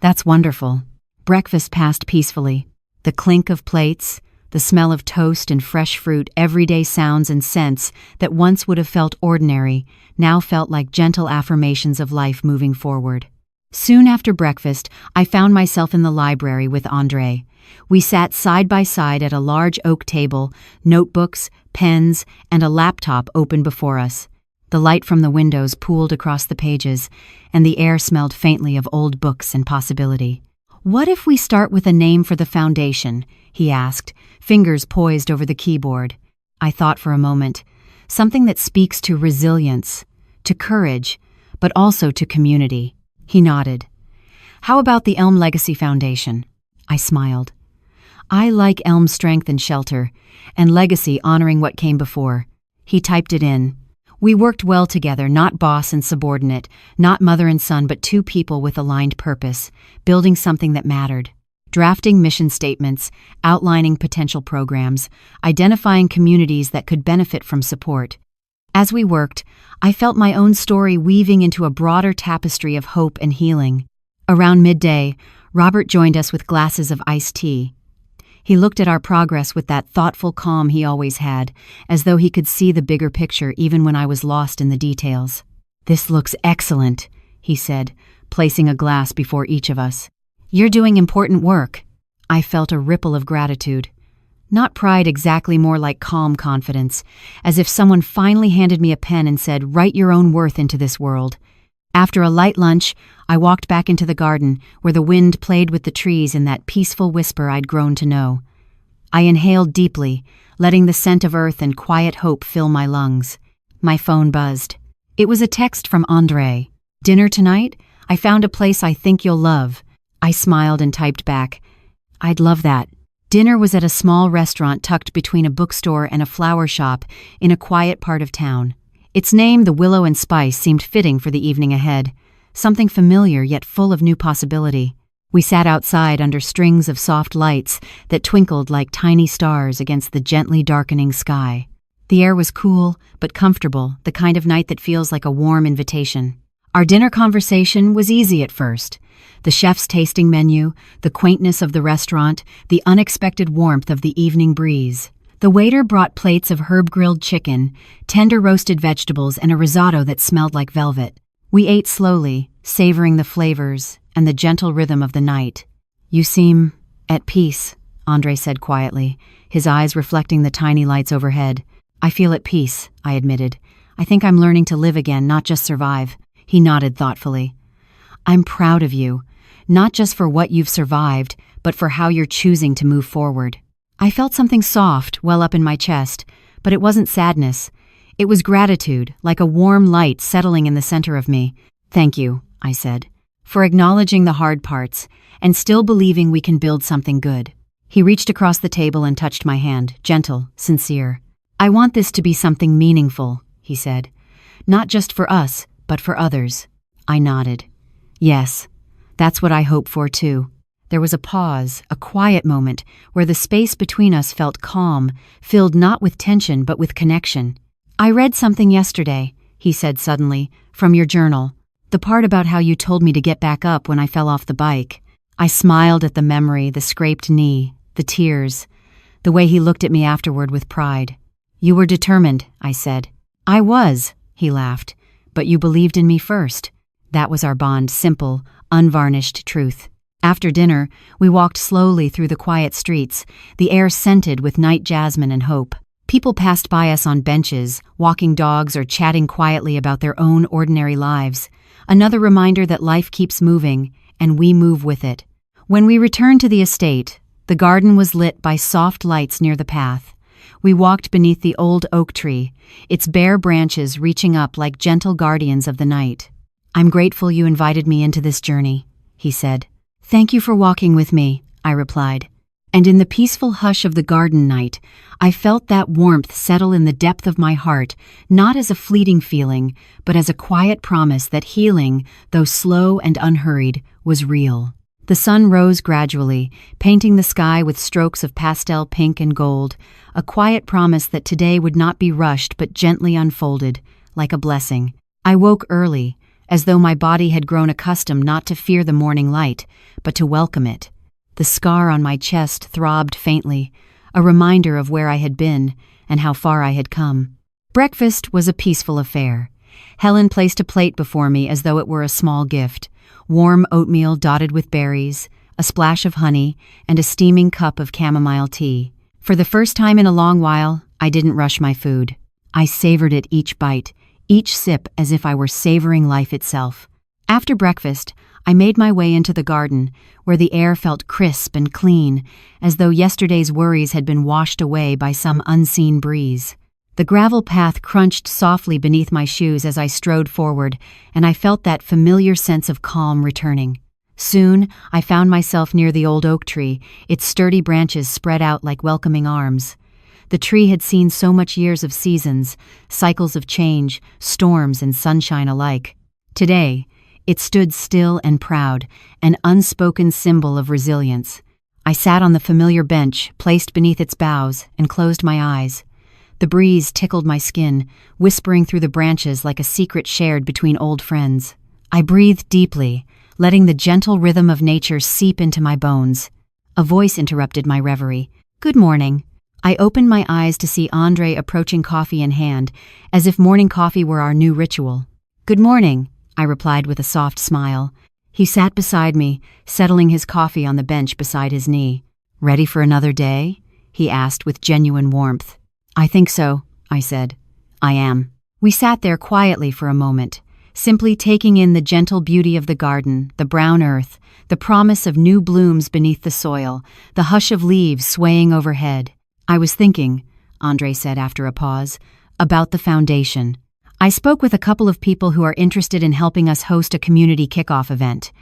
Speaker 1: "That's wonderful." Breakfast passed peacefully. The clink of plates, the smell of toast and fresh fruit, everyday sounds and scents that once would have felt ordinary, now felt like gentle affirmations of life moving forward. Soon after breakfast, I found myself in the library with Andre. We sat side by side at a large oak table, notebooks, pens, and a laptop open before us. The light from the windows pooled across the pages, and the air smelled faintly of old books and possibility. "What if we start with a name for the foundation?" he asked, fingers poised over the keyboard. I thought for a moment. Something that speaks to resilience, to courage, but also to community. He nodded. "How about the Elm Legacy Foundation?" I smiled. I like Elm strength and shelter, and legacy honoring what came before. He typed it in. We worked well together, not boss and subordinate, not mother and son, but two people with aligned purpose, building something that mattered. Drafting mission statements, outlining potential programs, identifying communities that could benefit from support. As we worked, I felt my own story weaving into a broader tapestry of hope and healing. Around midday, Robert joined us with glasses of iced tea. He looked at our progress with that thoughtful calm he always had, as though he could see the bigger picture even when I was lost in the details. "This looks excellent," he said, placing a glass before each of us. "You're doing important work." I felt a ripple of gratitude. Not pride exactly, more like calm confidence, as if someone finally handed me a pen and said, "Write your own worth into this world." After a light lunch, I walked back into the garden, where the wind played with the trees in that peaceful whisper I'd grown to know. I inhaled deeply, letting the scent of earth and quiet hope fill my lungs. My phone buzzed. It was a text from Andre. "Dinner tonight? I found a place I think you'll love." I smiled and typed back, "I'd love that." Dinner was at a small restaurant tucked between a bookstore and a flower shop in a quiet part of town. Its name, the Willow and Spice, seemed fitting for the evening ahead, something familiar yet full of new possibility. We sat outside under strings of soft lights that twinkled like tiny stars against the gently darkening sky. The air was cool but comfortable, the kind of night that feels like a warm invitation. Our dinner conversation was easy at first. The chef's tasting menu, the quaintness of the restaurant, the unexpected warmth of the evening breeze. The waiter brought plates of herb-grilled chicken, tender roasted vegetables, and a risotto that smelled like velvet. We ate slowly, savoring the flavors and the gentle rhythm of the night. "You seem at peace," Andre said quietly, his eyes reflecting the tiny lights overhead. "I feel at peace," I admitted. "I think I'm learning to live again, not just survive." He nodded thoughtfully. "I'm proud of you, not just for what you've survived, but for how you're choosing to move forward." I felt something soft well up in my chest, but it wasn't sadness. It was gratitude, like a warm light settling in the center of me. "Thank you," I said, "for acknowledging the hard parts and still believing we can build something good." He reached across the table and touched my hand, gentle, sincere. "I want this to be something meaningful," he said. "Not just for us, but for others." I nodded. "Yes, that's what I hope for too." There was a pause, a quiet moment, where the space between us felt calm, filled not with tension but with connection. "I read something yesterday," he said suddenly, "from your journal. The part about how you told me to get back up when I fell off the bike." I smiled at the memory, the scraped knee, the tears, the way he looked at me afterward with pride. "You were determined," I said. "I was," he laughed, "but you believed in me first." That was our bond, simple, unvarnished truth. After dinner, we walked slowly through the quiet streets, the air scented with night jasmine and hope. People passed by us on benches, walking dogs or chatting quietly about their own ordinary lives. Another reminder that life keeps moving, and we move with it. When we returned to the estate, the garden was lit by soft lights near the path. We walked beneath the old oak tree, its bare branches reaching up like gentle guardians of the night. "I'm grateful you invited me into this journey," he said. "Thank you for walking with me," I replied. And in the peaceful hush of the garden night, I felt that warmth settle in the depth of my heart, not as a fleeting feeling, but as a quiet promise that healing, though slow and unhurried, was real. The sun rose gradually, painting the sky with strokes of pastel pink and gold, a quiet promise that today would not be rushed but gently unfolded, like a blessing. I woke early, as though my body had grown accustomed not to fear the morning light, but to welcome it. The scar on my chest throbbed faintly, a reminder of where I had been and how far I had come. Breakfast was a peaceful affair. Helen placed a plate before me as though it were a small gift: warm oatmeal dotted with berries, a splash of honey, and a steaming cup of chamomile tea. For the first time in a long while, I didn't rush my food. I savored it each bite, each sip as if I were savoring life itself. After breakfast, I made my way into the garden, where the air felt crisp and clean, as though yesterday's worries had been washed away by some unseen breeze. The gravel path crunched softly beneath my shoes as I strode forward, and I felt that familiar sense of calm returning. Soon, I found myself near the old oak tree, its sturdy branches spread out like welcoming arms. The tree had seen so much years of seasons, cycles of change, storms and sunshine alike. Today, it stood still and proud, an unspoken symbol of resilience. I sat on the familiar bench, placed beneath its boughs, and closed my eyes. The breeze tickled my skin, whispering through the branches like a secret shared between old friends. I breathed deeply, letting the gentle rhythm of nature seep into my bones. A voice interrupted my reverie. "Good morning." I opened my eyes to see Andre approaching, coffee in hand, as if morning coffee were our new ritual. "Good morning," I replied with a soft smile. He sat beside me, settling his coffee on the bench beside his knee. "Ready for another day?" he asked with genuine warmth. "I think so," I said. "I am." We sat there quietly for a moment, simply taking in the gentle beauty of the garden, the brown earth, the promise of new blooms beneath the soil, the hush of leaves swaying overhead. "I was thinking," Andre said after a pause, "about the foundation. I spoke with a couple of people who are interested in helping us host a community kickoff event."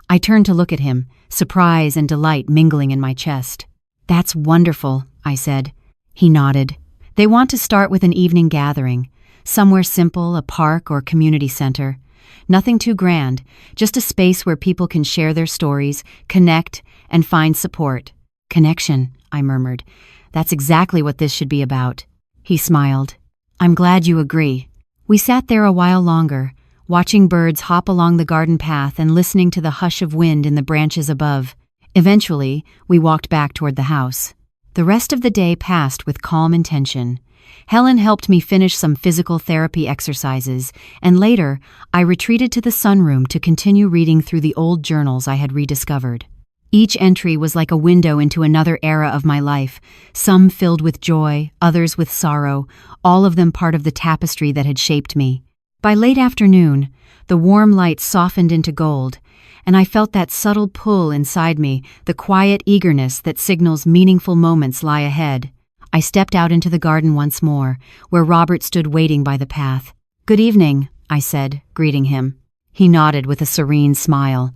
Speaker 1: I turned to look at him, surprise and delight mingling in my chest. "That's wonderful," I said. He nodded. "They want to start with an evening gathering, somewhere simple, a park or community center. Nothing too grand, just a space where people can share their stories, connect, and find support." "Connection," I murmured. "That's exactly what this should be about." He smiled. "I'm glad you agree." We sat there a while longer, watching birds hop along the garden path and listening to the hush of wind in the branches above. Eventually, we walked back toward the house. The rest of the day passed with calm intention. Helen helped me finish some physical therapy exercises, and later, I retreated to the sunroom to continue reading through the old journals I had rediscovered. Each entry was like a window into another era of my life, some filled with joy, others with sorrow, all of them part of the tapestry that had shaped me. By late afternoon, the warm light softened into gold, and I felt that subtle pull inside me, the quiet eagerness that signals meaningful moments lie ahead. I stepped out into the garden once more, where Robert stood waiting by the path. "Good evening," I said, greeting him. He nodded with a serene smile.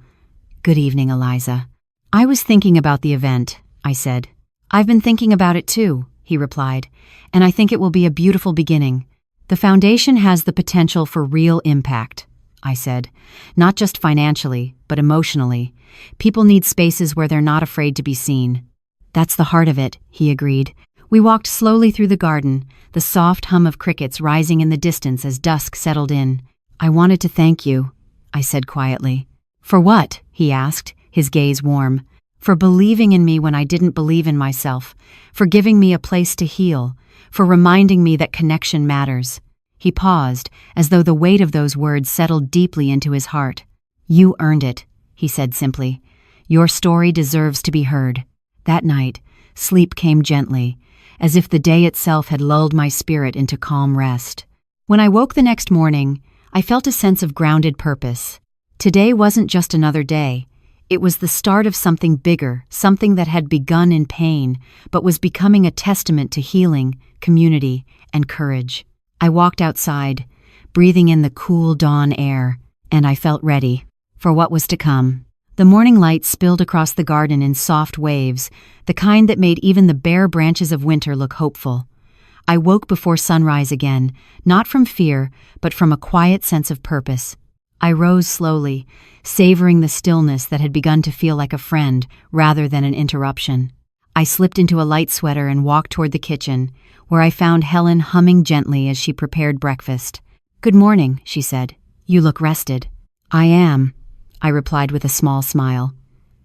Speaker 1: "Good evening, Eliza." "I was thinking about the event," I said. "I've been thinking about it too," he replied, "and I think it will be a beautiful beginning. The foundation has the potential for real impact," I said. "Not just financially, but emotionally. People need spaces where they're not afraid to be seen." "That's the heart of it," he agreed. We walked slowly through the garden, the soft hum of crickets rising in the distance as dusk settled in. "I wanted to thank you," I said quietly. "For what?" he asked, his gaze warm. "For believing in me when I didn't believe in myself, for giving me a place to heal, for reminding me that connection matters." He paused, as though the weight of those words settled deeply into his heart. "You earned it," he said simply. "Your story deserves to be heard." That night, sleep came gently, as if the day itself had lulled my spirit into calm rest. When I woke the next morning, I felt a sense of grounded purpose. Today wasn't just another day. It was the start of something bigger, something that had begun in pain, but was becoming a testament to healing, community, and courage. I walked outside, breathing in the cool dawn air, and I felt ready for what was to come. The morning light spilled across the garden in soft waves, the kind that made even the bare branches of winter look hopeful. I woke before sunrise again, not from fear, but from a quiet sense of purpose. I rose slowly, savoring the stillness that had begun to feel like a friend rather than an interruption. I slipped into a light sweater and walked toward the kitchen, where I found Helen humming gently as she prepared breakfast. "Good morning," she said. "You look rested." "I am," I replied with a small smile.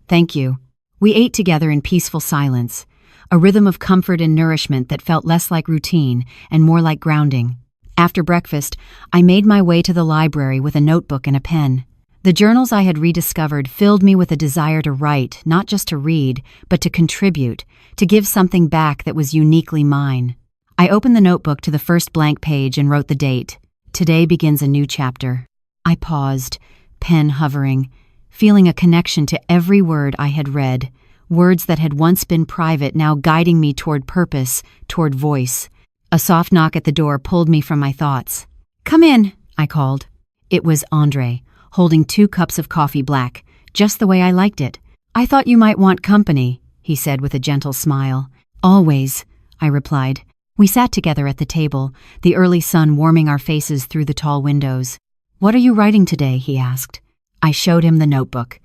Speaker 1: "Thank you." We ate together in peaceful silence, a rhythm of comfort and nourishment that felt less like routine and more like grounding. After breakfast, I made my way to the library with a notebook and a pen. The journals I had rediscovered filled me with a desire to write, not just to read, but to contribute, to give something back that was uniquely mine. I opened the notebook to the first blank page and wrote the date. Today begins a new chapter. I paused, pen hovering, feeling a connection to every word I had read, words that had once been private now guiding me toward purpose, toward voice. A soft knock at the door pulled me from my thoughts. "Come in," I called. It was Andre, holding 2 cups of coffee black, just the way I liked it. "I thought you might want company," he said with a gentle smile. "Always," I replied. We sat together at the table, the early sun warming our faces through the tall windows. "What are you writing today?" he asked. I showed him the notebook.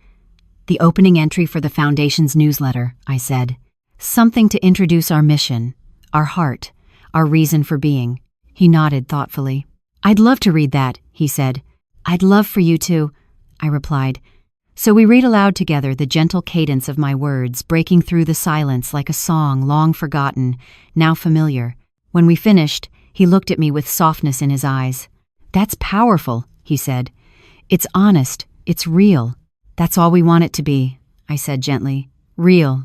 Speaker 1: "The opening entry for the Foundation's newsletter," I said. "Something to introduce our mission, our heart, our reason for being." He nodded thoughtfully. "I'd love to read that," he said. "I'd love for you to," I replied. So we read aloud together, the gentle cadence of my words breaking through the silence like a song long forgotten, now familiar. When we finished, he looked at me with softness in his eyes. "That's powerful," he said. "It's honest, it's real. That's all we want it to be," I said gently. "Real."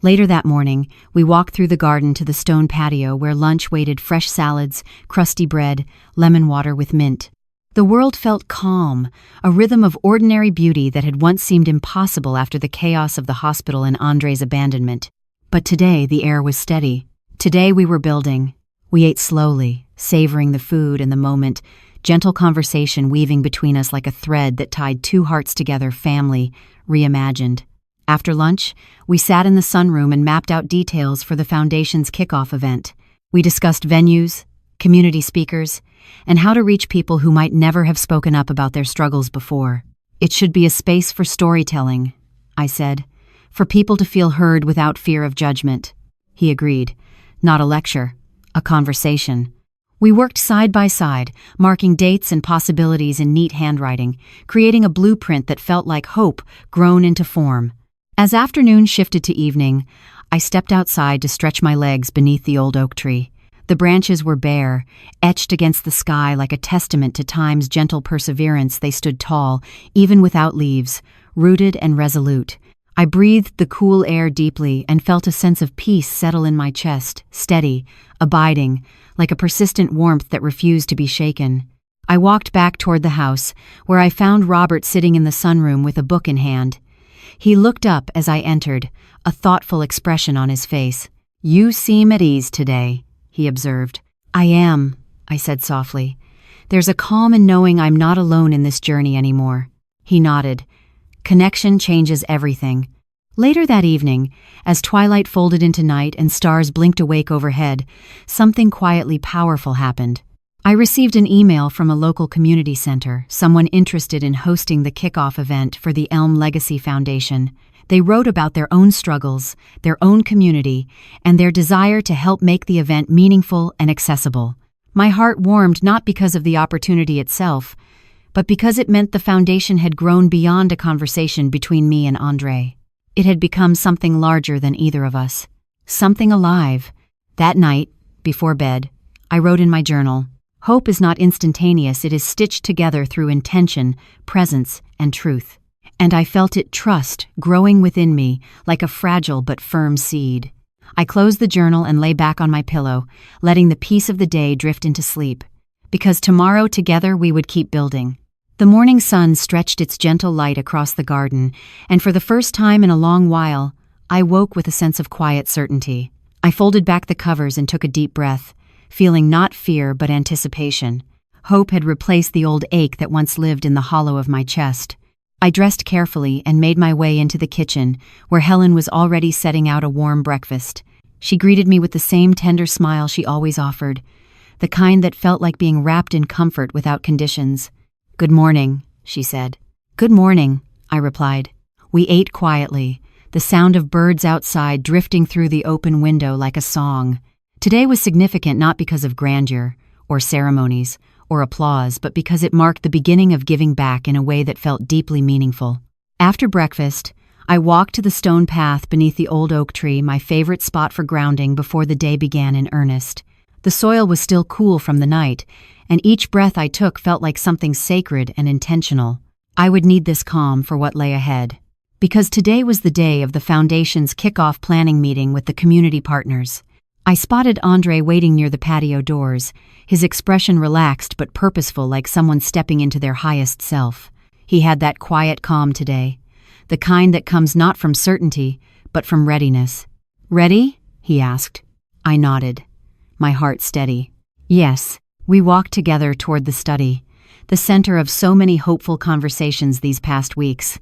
Speaker 1: Later that morning, we walked through the garden to the stone patio where lunch waited: fresh salads, crusty bread, lemon water with mint. The world felt calm, a rhythm of ordinary beauty that had once seemed impossible after the chaos of the hospital and Andre's abandonment. But today the air was steady. Today we were building. We ate slowly, savoring the food and the moment, gentle conversation weaving between us like a thread that tied 2 hearts together: family, reimagined. After lunch, we sat in the sunroom and mapped out details for the Foundation's kickoff event. We discussed venues, community speakers, and how to reach people who might never have spoken up about their struggles before. "It should be a space for storytelling," I said, "for people to feel heard without fear of judgment." He agreed. "Not a lecture, a conversation." We worked side by side, marking dates and possibilities in neat handwriting, creating a blueprint that felt like hope grown into form. As afternoon shifted to evening, I stepped outside to stretch my legs beneath the old oak tree. The branches were bare, etched against the sky like a testament to time's gentle perseverance. They stood tall, even without leaves, rooted and resolute. I breathed the cool air deeply and felt a sense of peace settle in my chest, steady, abiding, like a persistent warmth that refused to be shaken. I walked back toward the house, where I found Robert sitting in the sunroom with a book in hand. He looked up as I entered, a thoughtful expression on his face. "You seem at ease today," he observed. "I am," I said softly. "There's a calm in knowing I'm not alone in this journey anymore." He nodded. Connection changes everything. Later that evening, as twilight folded into night and stars blinked awake overhead, something quietly powerful happened. I received an email from a local community center, someone interested in hosting the kickoff event for the Elm Legacy Foundation. They wrote about their own struggles, their own community, and their desire to help make the event meaningful and accessible. My heart warmed not because of the opportunity itself, but because it meant the foundation had grown beyond a conversation between me and Andre. It had become something larger than either of us, something alive. That night, before bed, I wrote in my journal, "Hope is not instantaneous, it is stitched together through intention, presence, and truth." And I felt it trust growing within me like a fragile but firm seed. I closed the journal and lay back on my pillow, letting the peace of the day drift into sleep. Because tomorrow together we would keep building. The morning sun stretched its gentle light across the garden, and for the first time in a long while, I woke with a sense of quiet certainty. I folded back the covers and took a deep breath, feeling not fear but anticipation. Hope had replaced the old ache that once lived in the hollow of my chest. I dressed carefully and made my way into the kitchen, where Helen was already setting out a warm breakfast. She greeted me with the same tender smile she always offered, the kind that felt like being wrapped in comfort without conditions. "Good morning," she said. "Good morning," I replied. We ate quietly, the sound of birds outside drifting through the open window like a song. Today was significant not because of grandeur, or ceremonies, or applause, but because it marked the beginning of giving back in a way that felt deeply meaningful. After breakfast, I walked to the stone path beneath the old oak tree, my favorite spot for grounding before the day began in earnest. The soil was still cool from the night, and each breath I took felt like something sacred and intentional. I would need this calm for what lay ahead. Because today was the day of the Foundation's kickoff planning meeting with the community partners. I spotted Andre waiting near the patio doors, his expression relaxed but purposeful, like someone stepping into their highest self. He had that quiet calm today, the kind that comes not from certainty, but from readiness. "Ready?" he asked. I nodded, my heart steady. Yes. We walked together toward the study, the center of so many hopeful conversations these past weeks.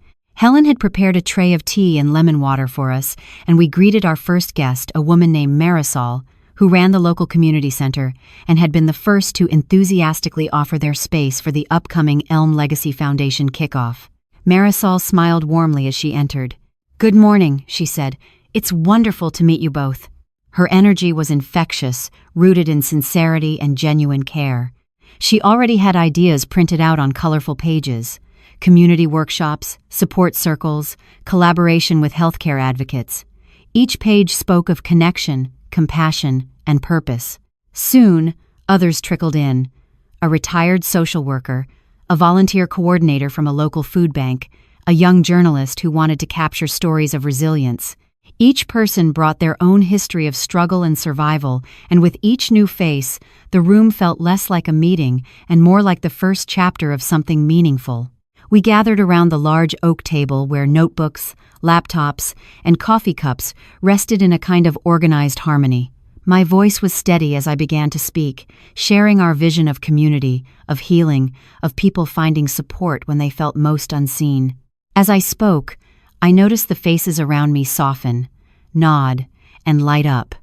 Speaker 1: Helen had prepared a tray of tea and lemon water for us, and we greeted our first guest, a woman named Marisol, who ran the local community center and had been the first to enthusiastically offer their space for the upcoming Elm Legacy Foundation kickoff. Marisol smiled warmly as she entered. "Good morning," she said. "It's wonderful to meet you both." Her energy was infectious, rooted in sincerity and genuine care. She already had ideas printed out on colorful pages: community workshops, support circles, collaboration with healthcare advocates. Each page spoke of connection, compassion, and purpose. Soon, others trickled in: a retired social worker, a volunteer coordinator from a local food bank, a young journalist who wanted to capture stories of resilience. Each person brought their own history of struggle and survival, and with each new face, the room felt less like a meeting and more like the first chapter of something meaningful. We gathered around the large oak table where notebooks, laptops, and coffee cups rested in a kind of organized harmony. My voice was steady as I began to speak, sharing our vision of community, of healing, of people finding support when they felt most unseen. As I spoke, I noticed the faces around me soften, nod, and light up.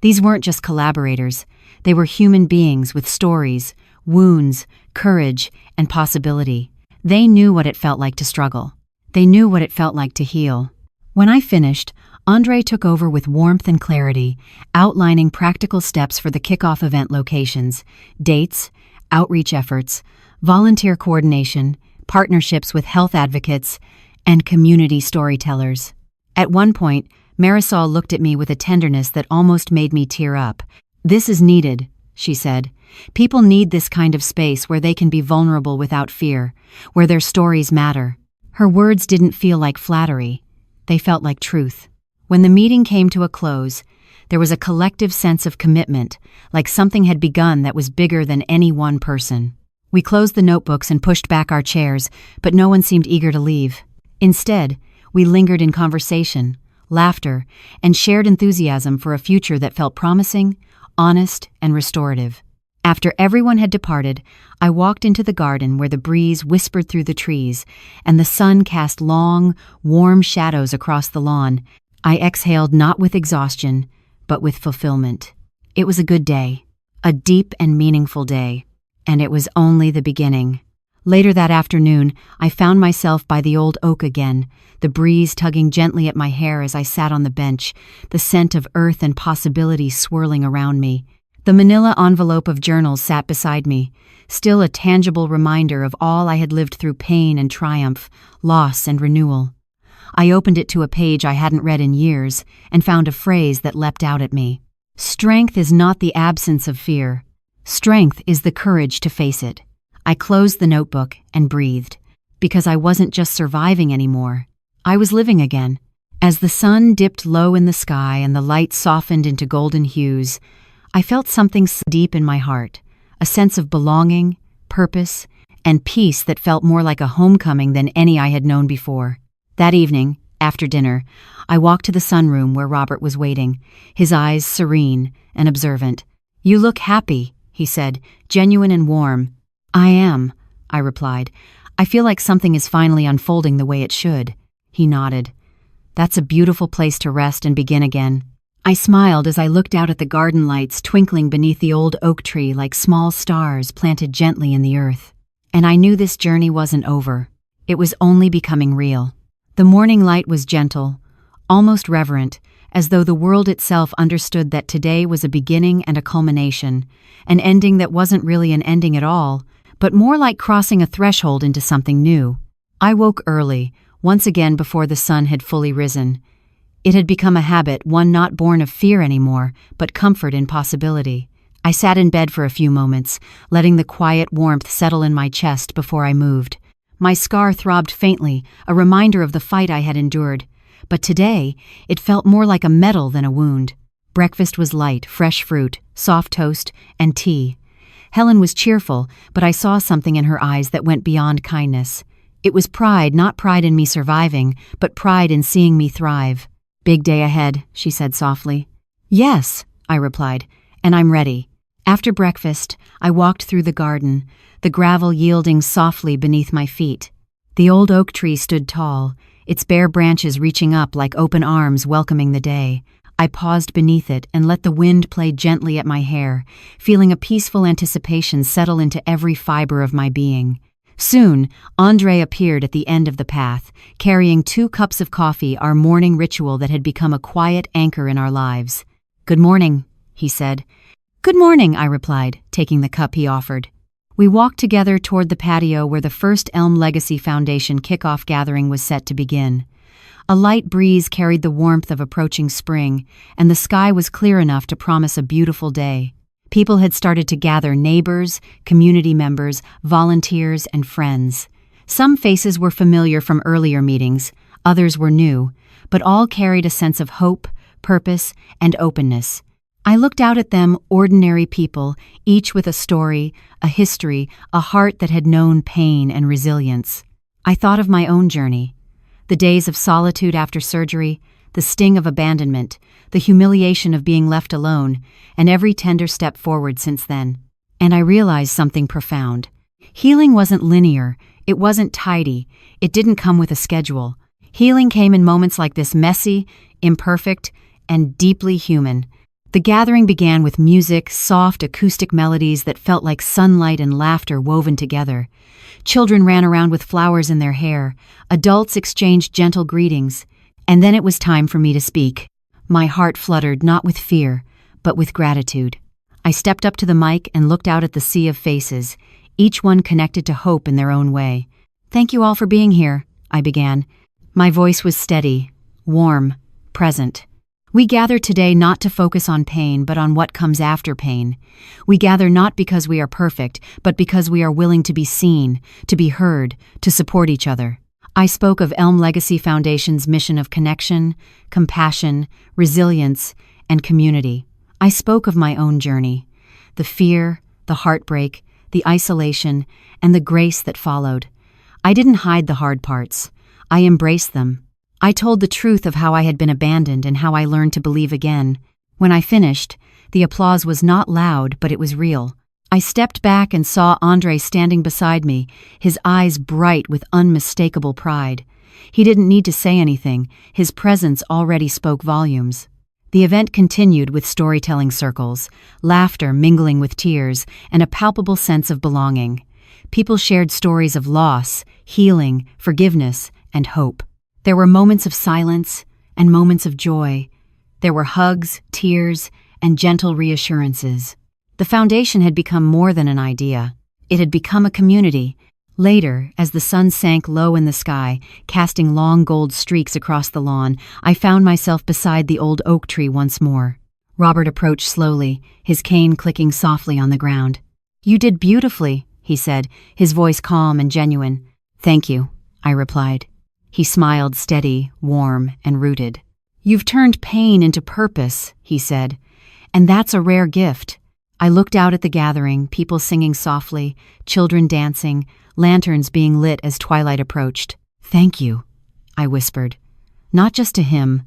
Speaker 1: These weren't just collaborators. They were human beings with stories, wounds, courage, and possibility. They knew what it felt like to struggle. They knew what it felt like to heal. When I finished, Andre took over with warmth and clarity, outlining practical steps for the kickoff event locations, dates, outreach efforts, volunteer coordination, partnerships with health advocates, and community storytellers. At one point, Marisol looked at me with a tenderness that almost made me tear up. "This is needed," she said. "People need this kind of space where they can be vulnerable without fear, where their stories matter." Her words didn't feel like flattery. They felt like truth. When the meeting came to a close, there was a collective sense of commitment, like something had begun that was bigger than any one person. We closed the notebooks and pushed back our chairs, but no one seemed eager to leave. Instead, we lingered in conversation, laughter, and shared enthusiasm for a future that felt promising, honest, and restorative. After everyone had departed, I walked into the garden where the breeze whispered through the trees and the sun cast long, warm shadows across the lawn. I exhaled not with exhaustion, but with fulfillment. It was a good day, a deep and meaningful day, and it was only the beginning. Later that afternoon, I found myself by the old oak again, the breeze tugging gently at my hair as I sat on the bench, the scent of earth and possibility swirling around me. The manila envelope of journals sat beside me, still a tangible reminder of all I had lived through: pain and triumph, loss and renewal. I opened it to a page I hadn't read in years and found a phrase that leapt out at me. "Strength is not the absence of fear. Strength is the courage to face it." I closed the notebook and breathed, because I wasn't just surviving anymore. I was living again. As the sun dipped low in the sky and the light softened into golden hues, I felt something deep in my heart, a sense of belonging, purpose, and peace that felt more like a homecoming than any I had known before. That evening, after dinner, I walked to the sunroom where Robert was waiting, his eyes serene and observant. "You look happy," he said, genuine and warm. "I am," I replied. "I feel like something is finally unfolding the way it should." He nodded. "That's a beautiful place to rest and begin again." I smiled as I looked out at the garden lights twinkling beneath the old oak tree like small stars planted gently in the earth. And I knew this journey wasn't over. It was only becoming real. The morning light was gentle, almost reverent, as though the world itself understood that today was a beginning and a culmination, an ending that wasn't really an ending at all, but more like crossing a threshold into something new. I woke early, once again before the sun had fully risen. It had become a habit, one not born of fear anymore, but comfort in possibility. I sat in bed for a few moments, letting the quiet warmth settle in my chest before I moved. My scar throbbed faintly, a reminder of the fight I had endured, but today it felt more like a medal than a wound. Breakfast was light, fresh fruit, soft toast, and tea. Helen was cheerful, but I saw something in her eyes that went beyond kindness. It was pride, not pride in me surviving, but pride in seeing me thrive. "Big day ahead," she said softly. "Yes," I replied, "and I'm ready." After breakfast, I walked through the garden, the gravel yielding softly beneath my feet. The old oak tree stood tall, its bare branches reaching up like open arms welcoming the day. I paused beneath it and let the wind play gently at my hair, feeling a peaceful anticipation settle into every fiber of my being. Soon, Andre appeared at the end of the path, carrying 2 cups of coffee, our morning ritual that had become a quiet anchor in our lives. "Good morning," he said. "Good morning," I replied, taking the cup he offered. We walked together toward the patio where the first Elm Legacy Foundation kickoff gathering was set to begin. A light breeze carried the warmth of approaching spring, and the sky was clear enough to promise a beautiful day. People had started to gather: neighbors, community members, volunteers, and friends. Some faces were familiar from earlier meetings, others were new, but all carried a sense of hope, purpose, and openness. I looked out at them, ordinary people, each with a story, a history, a heart that had known pain and resilience. I thought of my own journey. The days of solitude after surgery, the sting of abandonment, the humiliation of being left alone, and every tender step forward since then. And I realized something profound. Healing wasn't linear, it wasn't tidy, it didn't come with a schedule. Healing came in moments like this, messy, imperfect, and deeply human. The gathering began with music, soft acoustic melodies that felt like sunlight and laughter woven together. Children ran around with flowers in their hair, adults exchanged gentle greetings, and then it was time for me to speak. My heart fluttered not with fear, but with gratitude. I stepped up to the mic and looked out at the sea of faces, each one connected to hope in their own way. "Thank you all for being here," I began. My voice was steady, warm, present. "We gather today not to focus on pain, but on what comes after pain. We gather not because we are perfect, but because we are willing to be seen, to be heard, to support each other." I spoke of Elm Legacy Foundation's mission of connection, compassion, resilience, and community. I spoke of my own journey, the fear, the heartbreak, the isolation, and the grace that followed. I didn't hide the hard parts. I embraced them. I told the truth of how I had been abandoned and how I learned to believe again. When I finished, the applause was not loud, but it was real. I stepped back and saw Andre standing beside me, his eyes bright with unmistakable pride. He didn't need to say anything, his presence already spoke volumes. The event continued with storytelling circles, laughter mingling with tears, and a palpable sense of belonging. People shared stories of loss, healing, forgiveness, and hope. There were moments of silence and moments of joy. There were hugs, tears, and gentle reassurances. The foundation had become more than an idea. It had become a community. Later, as the sun sank low in the sky, casting long gold streaks across the lawn, I found myself beside the old oak tree once more. Robert approached slowly, his cane clicking softly on the ground. "You did beautifully," he said, his voice calm and genuine. "Thank you," I replied. He smiled, steady, warm, and rooted. "You've turned pain into purpose," he said, "and that's a rare gift." I looked out at the gathering, people singing softly, children dancing, lanterns being lit as twilight approached. "Thank you," I whispered. Not just to him,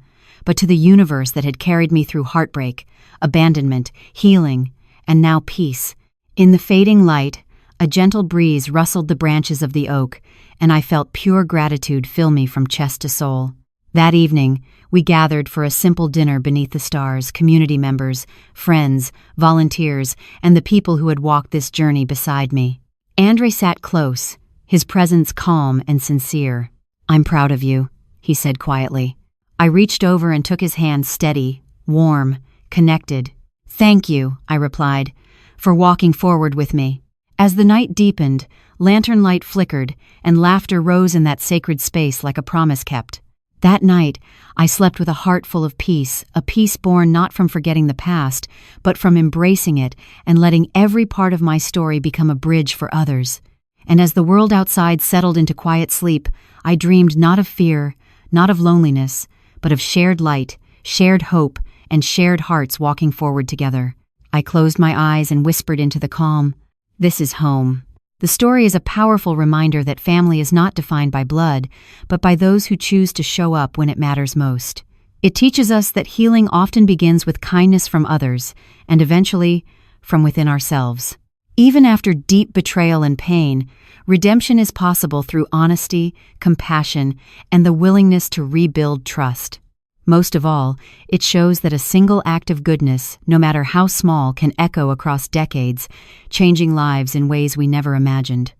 Speaker 1: but to the universe that had carried me through heartbreak, abandonment, healing, and now peace. In the fading light, a gentle breeze rustled the branches of the oak, and I felt pure gratitude fill me from chest to soul. That evening, we gathered for a simple dinner beneath the stars, community members, friends, volunteers, and the people who had walked this journey beside me. Andre sat close, his presence calm and sincere. "I'm proud of you," he said quietly. I reached over and took his hand, steady, warm, connected. "Thank you," I replied, "for walking forward with me." As the night deepened, lantern light flickered, and laughter rose in that sacred space like a promise kept. That night, I slept with a heart full of peace, a peace born not from forgetting the past, but from embracing it and letting every part of my story become a bridge for others. And as the world outside settled into quiet sleep, I dreamed not of fear, not of loneliness, but of shared light, shared hope, and shared hearts walking forward together. I closed my eyes and whispered into the calm, "This is home." The story is a powerful reminder that family is not defined by blood, but by those who choose to show up when it matters most. It teaches us that healing often begins with kindness from others, and eventually, from within ourselves. Even after deep betrayal and pain, redemption is possible through honesty, compassion, and the willingness to rebuild trust. Most of all, it shows that a single act of goodness, no matter how small, can echo across decades, changing lives in ways we never imagined.